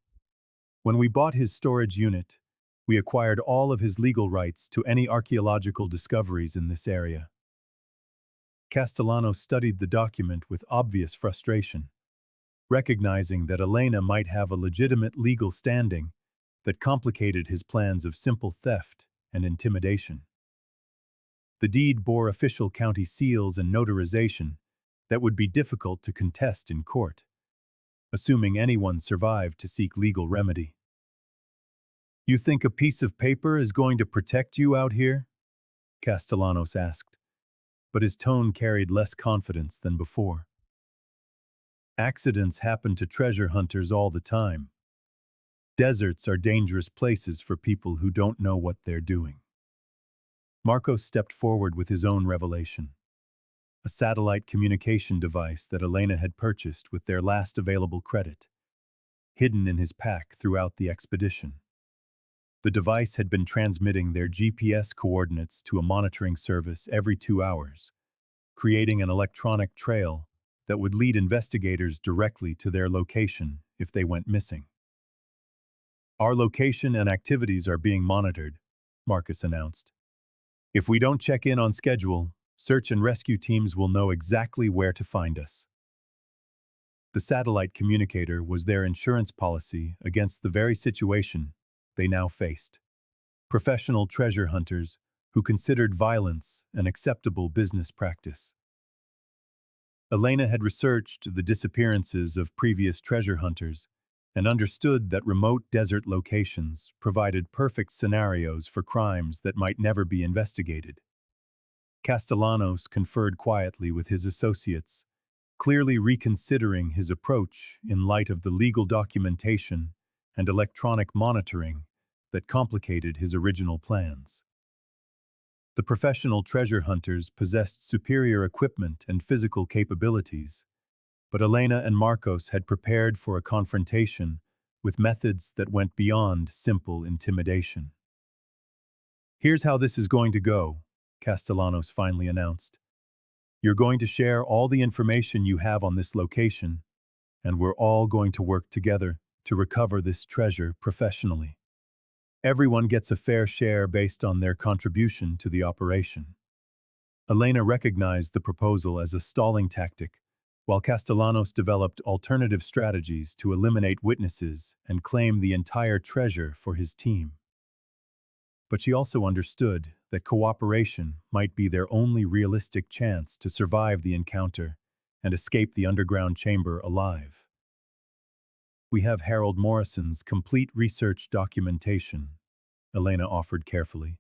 "When we bought his storage unit, we acquired all of his legal rights to any archaeological discoveries in this area." Castellanos studied the document with obvious frustration, recognizing that Elena might have a legitimate legal standing that complicated his plans of simple theft and intimidation. The deed bore official county seals and notarization that would be difficult to contest in court, assuming anyone survived to seek legal remedy. "You think a piece of paper is going to protect you out here?" Castellanos asked, but his tone carried less confidence than before. "Accidents happen to treasure hunters all the time. Deserts are dangerous places for people who don't know what they're doing." Marcos stepped forward with his own revelation, a satellite communication device that Elena had purchased with their last available credit, hidden in his pack throughout the expedition. The device had been transmitting their GPS coordinates to a monitoring service every 2 hours, creating an electronic trail that would lead investigators directly to their location if they went missing. "Our location and activities are being monitored," Marcus announced. "If we don't check in on schedule, search and rescue teams will know exactly where to find us." The satellite communicator was their insurance policy against the very situation they now faced. Professional treasure hunters who considered violence an acceptable business practice. Elena had researched the disappearances of previous treasure hunters and understood that remote desert locations provided perfect scenarios for crimes that might never be investigated. Castellanos conferred quietly with his associates, clearly reconsidering his approach in light of the legal documentation and electronic monitoring that complicated his original plans. The professional treasure hunters possessed superior equipment and physical capabilities, but Elena and Marcos had prepared for a confrontation with methods that went beyond simple intimidation. "Here's how this is going to go," Castellanos finally announced. "You're going to share all the information you have on this location, and we're all going to work together to recover this treasure professionally. Everyone gets a fair share based on their contribution to the operation." Elena recognized the proposal as a stalling tactic, while Castellanos developed alternative strategies to eliminate witnesses and claim the entire treasure for his team. But she also understood that cooperation might be their only realistic chance to survive the encounter and escape the underground chamber alive. "We have Harold Morrison's complete research documentation," Elena offered carefully.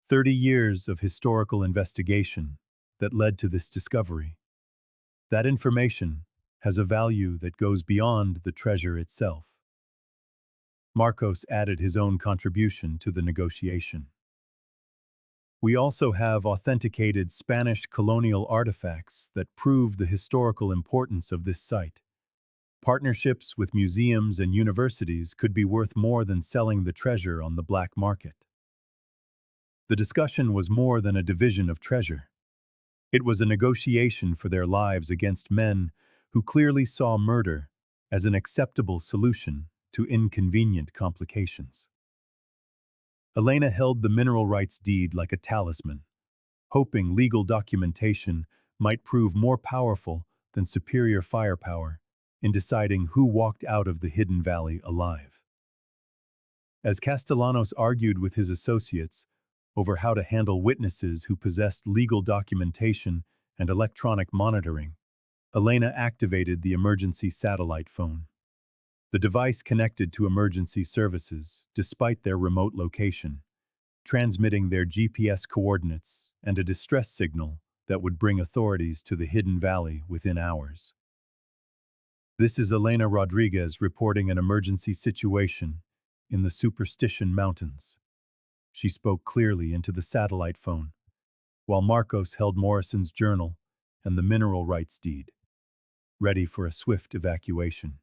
30 years of historical investigation that led to this discovery. That information has a value that goes beyond the treasure itself. Marcos added his own contribution to the negotiation. "We also have authenticated Spanish colonial artifacts that prove the historical importance of this site. Partnerships with museums and universities could be worth more than selling the treasure on the black market." The discussion was more than a division of treasure. It was a negotiation for their lives against men who clearly saw murder as an acceptable solution to inconvenient complications. Elena held the mineral rights deed like a talisman, hoping legal documentation might prove more powerful than superior firepower in deciding who walked out of the hidden valley alive. As Castellanos argued with his associates over how to handle witnesses who possessed legal documentation and electronic monitoring, Elena activated the emergency satellite phone. The device connected to emergency services, despite their remote location, transmitting their GPS coordinates and a distress signal that would bring authorities to the hidden valley within hours. "This is Elena Rodrigues reporting an emergency situation in the Superstition Mountains." She spoke clearly into the satellite phone, while Marcos held Morrison's journal and the mineral rights deed, ready for a swift evacuation.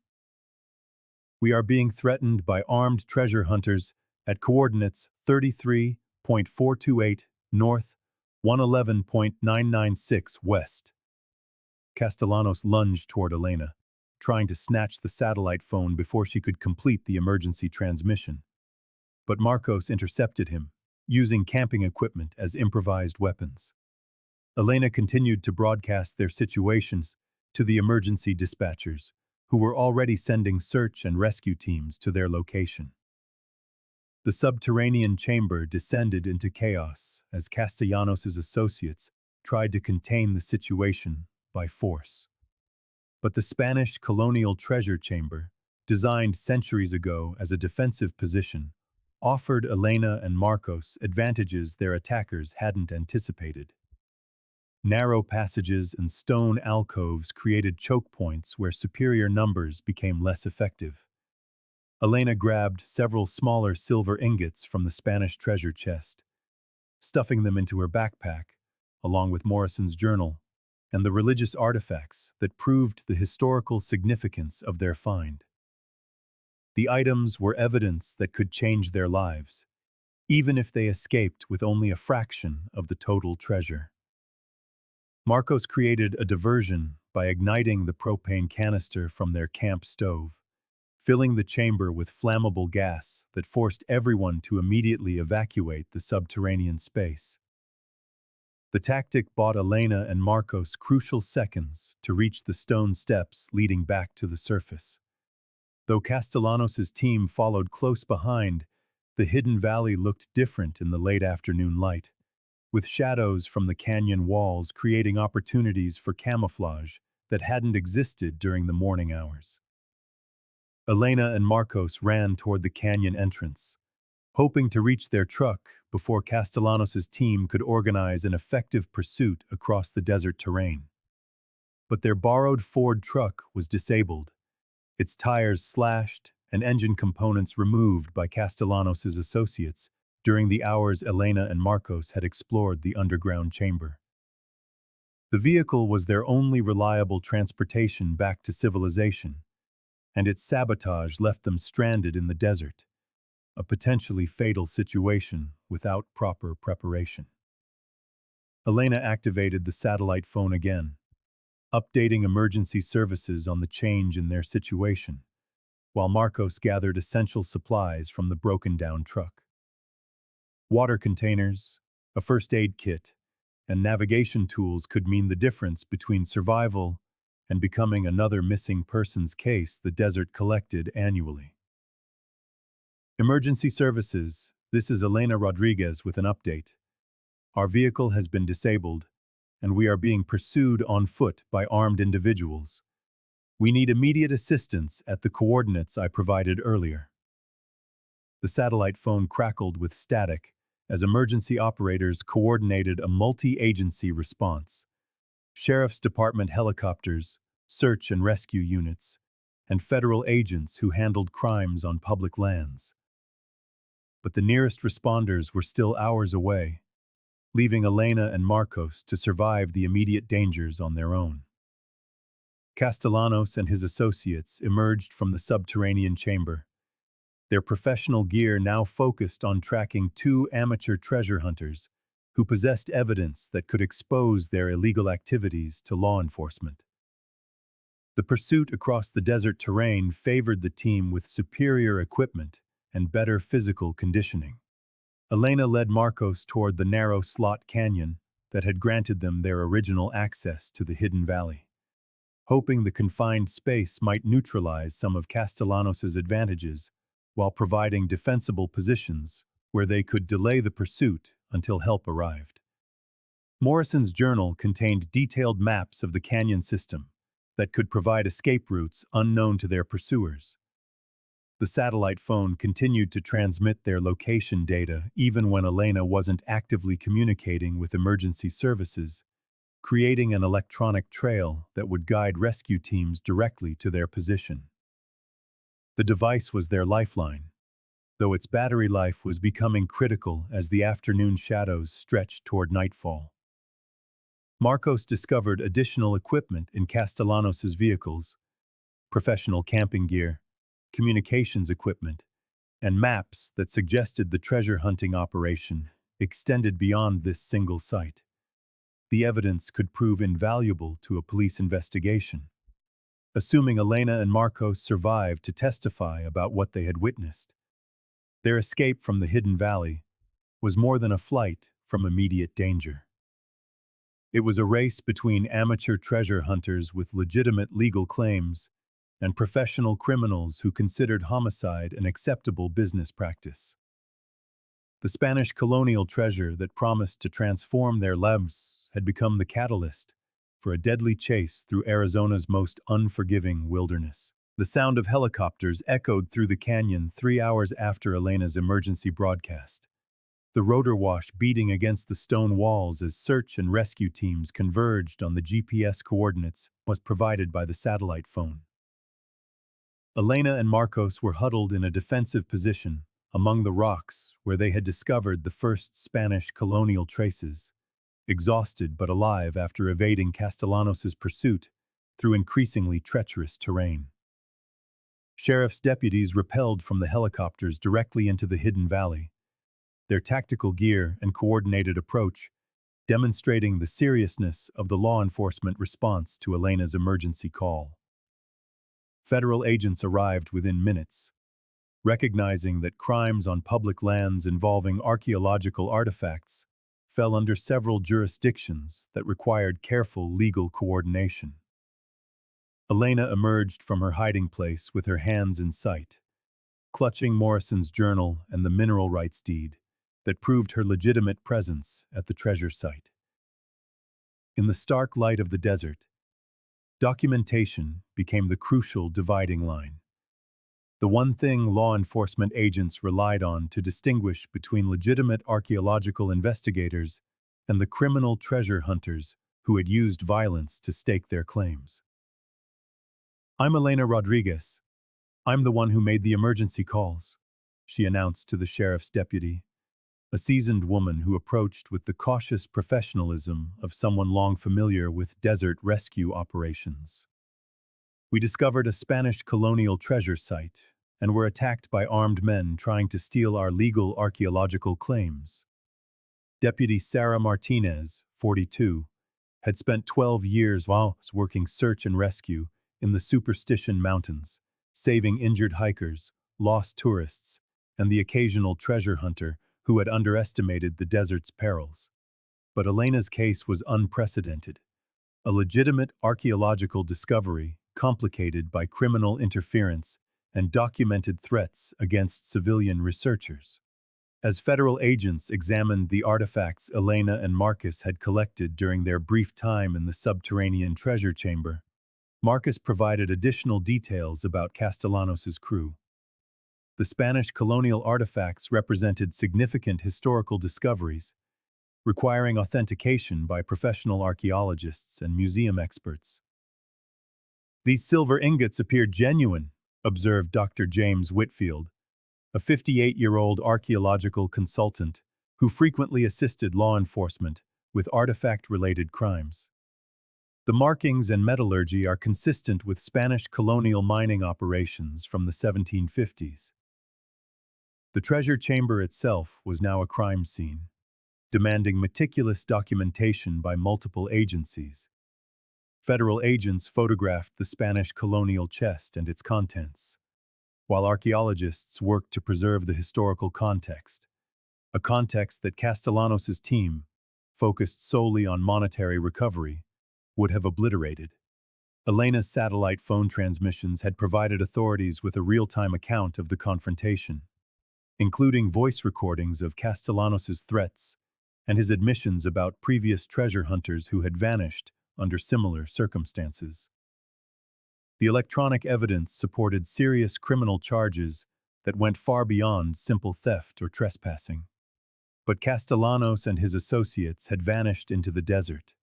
"We are being threatened by armed treasure hunters at coordinates 33.428 north, 111.996 west." Castellanos lunged toward Elena, trying to snatch the satellite phone before she could complete the emergency transmission. But Marcos intercepted him, using camping equipment as improvised weapons. Elena continued to broadcast their situations to the emergency dispatchers, who were already sending search and rescue teams to their location. The subterranean chamber descended into chaos as Castellanos' associates tried to contain the situation by force. But the Spanish colonial treasure chamber, designed centuries ago as a defensive position, offered Elena and Marcos advantages their attackers hadn't anticipated. Narrow passages and stone alcoves created choke points where superior numbers became less effective. Elena grabbed several smaller silver ingots from the Spanish treasure chest, stuffing them into her backpack, along with Morrison's journal and the religious artifacts that proved the historical significance of their find. The items were evidence that could change their lives, even if they escaped with only a fraction of the total treasure. Marcos created a diversion by igniting the propane canister from their camp stove, filling the chamber with flammable gas that forced everyone to immediately evacuate the subterranean space. The tactic bought Elena and Marcos crucial seconds to reach the stone steps leading back to the surface. Though Castellanos' team followed close behind, the hidden valley looked different in the late afternoon light, with shadows from the canyon walls creating opportunities for camouflage that hadn't existed during the morning hours. Elena and Marcos ran toward the canyon entrance, hoping to reach their truck before Castellanos' team could organize an effective pursuit across the desert terrain. But their borrowed Ford truck was disabled, its tires slashed and engine components removed by Castellanos' associates during the hours Elena and Marcos had explored the underground chamber. The vehicle was their only reliable transportation back to civilization, and its sabotage left them stranded in the desert, a potentially fatal situation without proper preparation. Elena activated the satellite phone again, updating emergency services on the change in their situation, while Marcos gathered essential supplies from the broken-down truck. Water containers, a first aid kit, and navigation tools could mean the difference between survival and becoming another missing persons case the desert collected annually. Emergency services, this is Elena Rodrigues with an update. Our vehicle has been disabled, and we are being pursued on foot by armed individuals. We need immediate assistance at the coordinates I provided earlier. The satellite phone crackled with static as emergency operators coordinated a multi-agency response. Sheriff's Department helicopters, search and rescue units, and federal agents who handled crimes on public lands. But the nearest responders were still hours away, leaving Elena and Marcos to survive the immediate dangers on their own. Castellanos and his associates emerged from the subterranean chamber, their professional gear now focused on tracking two amateur treasure hunters who possessed evidence that could expose their illegal activities to law enforcement. The pursuit across the desert terrain favored the team with superior equipment and better physical conditioning. Elena led Marcos toward the narrow slot canyon that had granted them their original access to the hidden valley, hoping the confined space might neutralize some of Castellanos' advantages while providing defensible positions where they could delay the pursuit until help arrived. Morrison's journal contained detailed maps of the canyon system that could provide escape routes unknown to their pursuers. The satellite phone continued to transmit their location data even when Elena wasn't actively communicating with emergency services, creating an electronic trail that would guide rescue teams directly to their position. The device was their lifeline, though its battery life was becoming critical as the afternoon shadows stretched toward nightfall. Marcos discovered additional equipment in Castellanos' vehicles: professional camping gear, communications equipment, and maps that suggested the treasure hunting operation extended beyond this single site. The evidence could prove invaluable to a police investigation, assuming Elena and Marcos survived to testify about what they had witnessed. Their escape from the hidden valley was more than a flight from immediate danger. It was a race between amateur treasure hunters with legitimate legal claims and professional criminals who considered homicide an acceptable business practice. The Spanish colonial treasure that promised to transform their lives had become the catalyst for a deadly chase through Arizona's most unforgiving wilderness. The sound of helicopters echoed through the canyon 3 hours after Elena's emergency broadcast, the rotor wash beating against the stone walls as search and rescue teams converged on the GPS coordinates was provided by the satellite phone. Elena and Marcos were huddled in a defensive position among the rocks where they had discovered the first Spanish colonial traces, exhausted but alive after evading Castellanos' pursuit through increasingly treacherous terrain. Sheriff's deputies rappelled from the helicopters directly into the hidden valley, their tactical gear and coordinated approach demonstrating the seriousness of the law enforcement response to Elena's emergency call. Federal agents arrived within minutes, recognizing that crimes on public lands involving archaeological artifacts fell under several jurisdictions that required careful legal coordination. Elena emerged from her hiding place with her hands in sight, clutching Morrison's journal and the mineral rights deed that proved her legitimate presence at the treasure site. In the stark light of the desert, documentation became the crucial dividing line. The one thing law enforcement agents relied on to distinguish between legitimate archaeological investigators and the criminal treasure hunters who had used violence to stake their claims. "I'm Elena Rodrigues. I'm the one who made the emergency calls," she announced to the sheriff's deputy, a seasoned woman who approached with the cautious professionalism of someone long familiar with desert rescue operations. "We discovered a Spanish colonial treasure site and were attacked by armed men trying to steal our legal archaeological claims." Deputy Sarah Martinez, 42, had spent 12 years while working search and rescue in the Superstition Mountains, saving injured hikers, lost tourists, and the occasional treasure hunter who had underestimated the desert's perils. But Elena's case was unprecedented, a legitimate archaeological discovery complicated by criminal interference and documented threats against civilian researchers. As federal agents examined the artifacts Elena and Marcus had collected during their brief time in the subterranean treasure chamber, Marcus provided additional details about Castellanos' crew. The Spanish colonial artifacts represented significant historical discoveries, requiring authentication by professional archaeologists and museum experts. "These silver ingots appear genuine," observed Dr. James Whitfield, a 58-year-old archaeological consultant who frequently assisted law enforcement with artifact-related crimes. "The markings and metallurgy are consistent with Spanish colonial mining operations from the 1750s. The treasure chamber itself was now a crime scene, demanding meticulous documentation by multiple agencies. Federal agents photographed the Spanish colonial chest and its contents, while archaeologists worked to preserve the historical context, a context that Castellanos' team, focused solely on monetary recovery, would have obliterated. Elena's satellite phone transmissions had provided authorities with a real-time account of the confrontation, including voice recordings of Castellanos' threats and his admissions about previous treasure hunters who had vanished under similar circumstances. The electronic evidence supported serious criminal charges that went far beyond simple theft or trespassing. But Castellanos and his associates had vanished into the desert,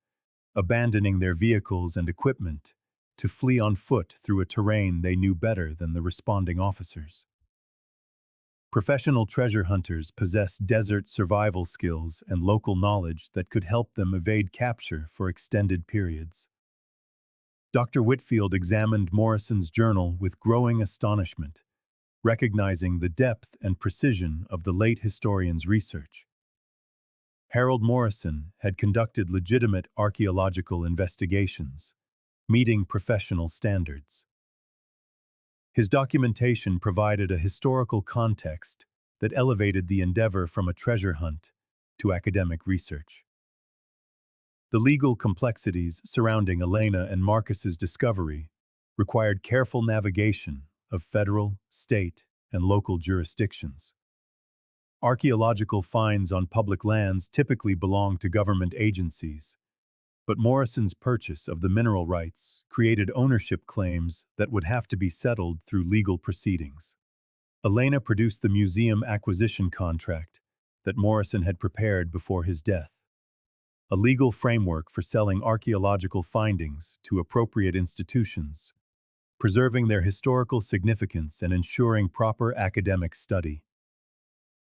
abandoning their vehicles and equipment to flee on foot through a terrain they knew better than the responding officers. Professional treasure hunters possess desert survival skills and local knowledge that could help them evade capture for extended periods. Dr. Whitfield examined Morrison's journal with growing astonishment, recognizing the depth and precision of the late historian's research. Harold Morrison had conducted legitimate archaeological investigations, meeting professional standards. His documentation provided a historical context that elevated the endeavor from a treasure hunt to academic research. The legal complexities surrounding Elena and Marcus's discovery required careful navigation of federal, state, and local jurisdictions. Archaeological finds on public lands typically belong to government agencies, But Morrison's purchase of the mineral rights created ownership claims that would have to be settled through legal proceedings. Elena produced the museum acquisition contract that Morrison had prepared before his death, a legal framework for selling archaeological findings to appropriate institutions, preserving their historical significance and ensuring proper academic study.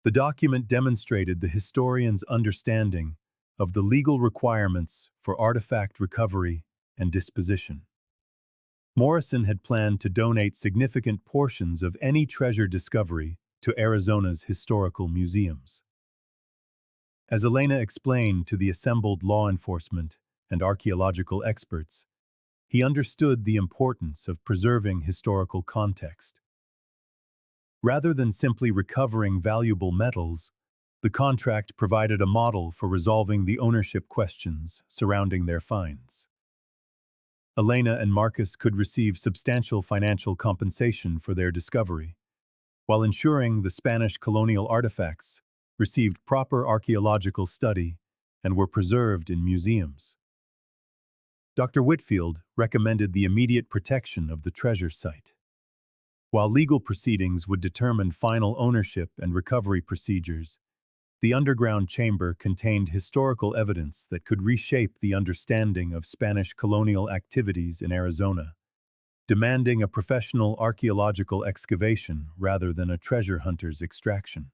The document demonstrated the historian's understanding of the legal requirements for artifact recovery and disposition. Morrison had planned to donate significant portions of any treasure discovery to Arizona's historical museums. As Elena explained to the assembled law enforcement and archaeological experts, he understood the importance of preserving historical context. Rather than simply recovering valuable metals, the contract provided a model for resolving the ownership questions surrounding their finds. Elena and Marcus could receive substantial financial compensation for their discovery, while ensuring the Spanish colonial artifacts received proper archaeological study and were preserved in museums. Dr. Whitfield recommended the immediate protection of the treasure site. While legal proceedings would determine final ownership and recovery procedures, the underground chamber contained historical evidence that could reshape the understanding of Spanish colonial activities in Arizona, demanding a professional archaeological excavation rather than a treasure hunter's extraction.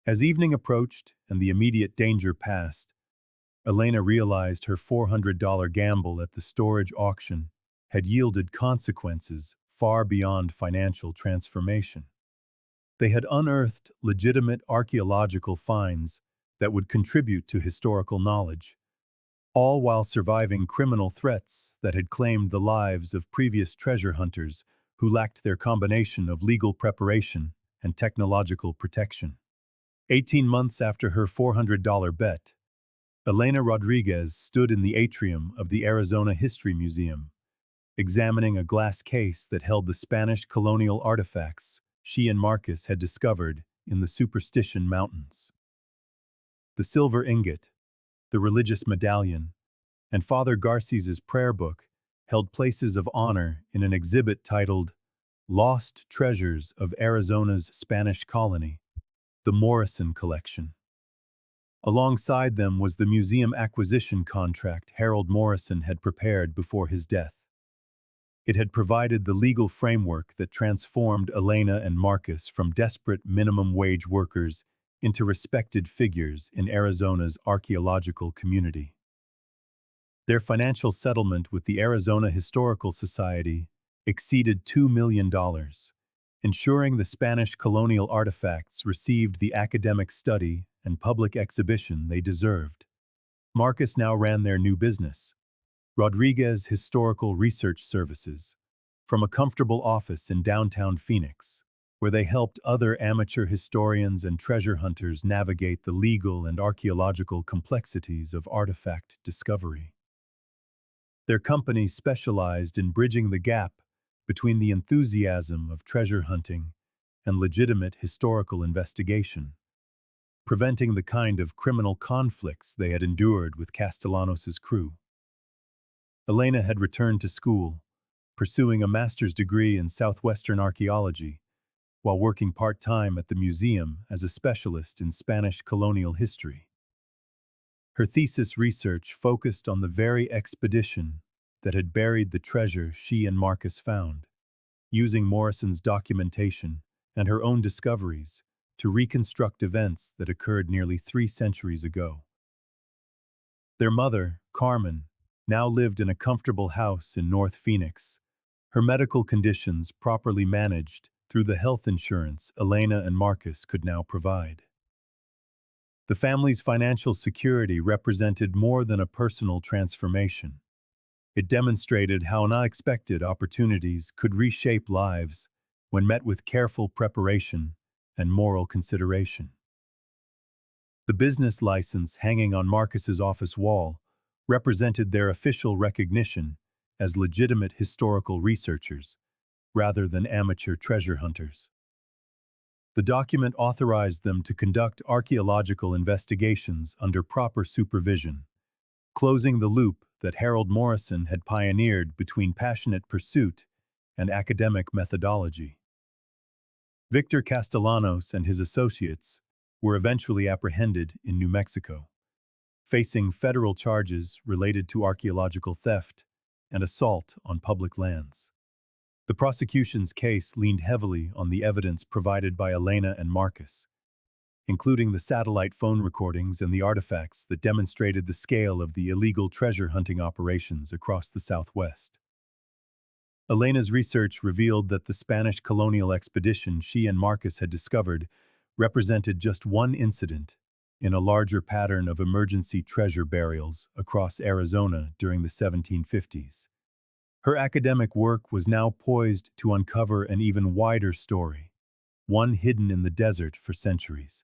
As evening approached and the immediate danger passed, Elena realized her $400 gamble at the storage auction had yielded consequences far beyond financial transformation. They had unearthed legitimate archaeological finds that would contribute to historical knowledge, all while surviving criminal threats that had claimed the lives of previous treasure hunters who lacked their combination of legal preparation and technological protection. 18 months after her $400 bet, Elena Rodrigues stood in the atrium of the Arizona History Museum, examining a glass case that held the Spanish colonial artifacts she and Marcus had discovered in the Superstition Mountains. The silver ingot, the religious medallion, and Father Garces's prayer book held places of honor in an exhibit titled Lost Treasures of Arizona's Spanish Colony, the Morrison Collection. Alongside them was the museum acquisition contract Harold Morrison had prepared before his death. It had provided the legal framework that transformed Elena and Marcus from desperate minimum-wage workers into respected figures in Arizona's archaeological community. Their financial settlement with the Arizona Historical Society exceeded $2 million, ensuring the Spanish colonial artifacts received the academic study and public exhibition they deserved. Marcus now ran their new business, Rodrigues Historical Research Services, from a comfortable office in downtown Phoenix, where they helped other amateur historians and treasure hunters navigate the legal and archaeological complexities of artifact discovery. Their company specialized in bridging the gap between the enthusiasm of treasure hunting and legitimate historical investigation, preventing the kind of criminal conflicts they had endured with Castellanos' crew. Elena had returned to school, pursuing a master's degree in southwestern archaeology, while working part-time at the museum as a specialist in Spanish colonial history. Her thesis research focused on the very expedition that had buried the treasure she and Marcus found, using Morrison's documentation and her own discoveries to reconstruct events that occurred nearly 3 centuries ago. Their mother, Carmen, now lived in a comfortable house in North Phoenix, her medical conditions properly managed through the health insurance Elena and Marcus could now provide. The family's financial security represented more than a personal transformation. It demonstrated how unexpected opportunities could reshape lives when met with careful preparation and moral consideration. The business license hanging on Marcus's office wall represented their official recognition as legitimate historical researchers, rather than amateur treasure hunters. The document authorized them to conduct archaeological investigations under proper supervision, closing the loop that Harold Morrison had pioneered between passionate pursuit and academic methodology. Victor Castellanos and his associates were eventually apprehended in New Mexico, facing federal charges related to archaeological theft and assault on public lands. The prosecution's case leaned heavily on the evidence provided by Elena and Marcus, including the satellite phone recordings and the artifacts that demonstrated the scale of the illegal treasure hunting operations across the Southwest. Elena's research revealed that the Spanish colonial expedition she and Marcus had discovered represented just one incident in a larger pattern of emergency treasure burials across Arizona during the 1750s. Her academic work was now poised to uncover an even wider story, one hidden in the desert for centuries.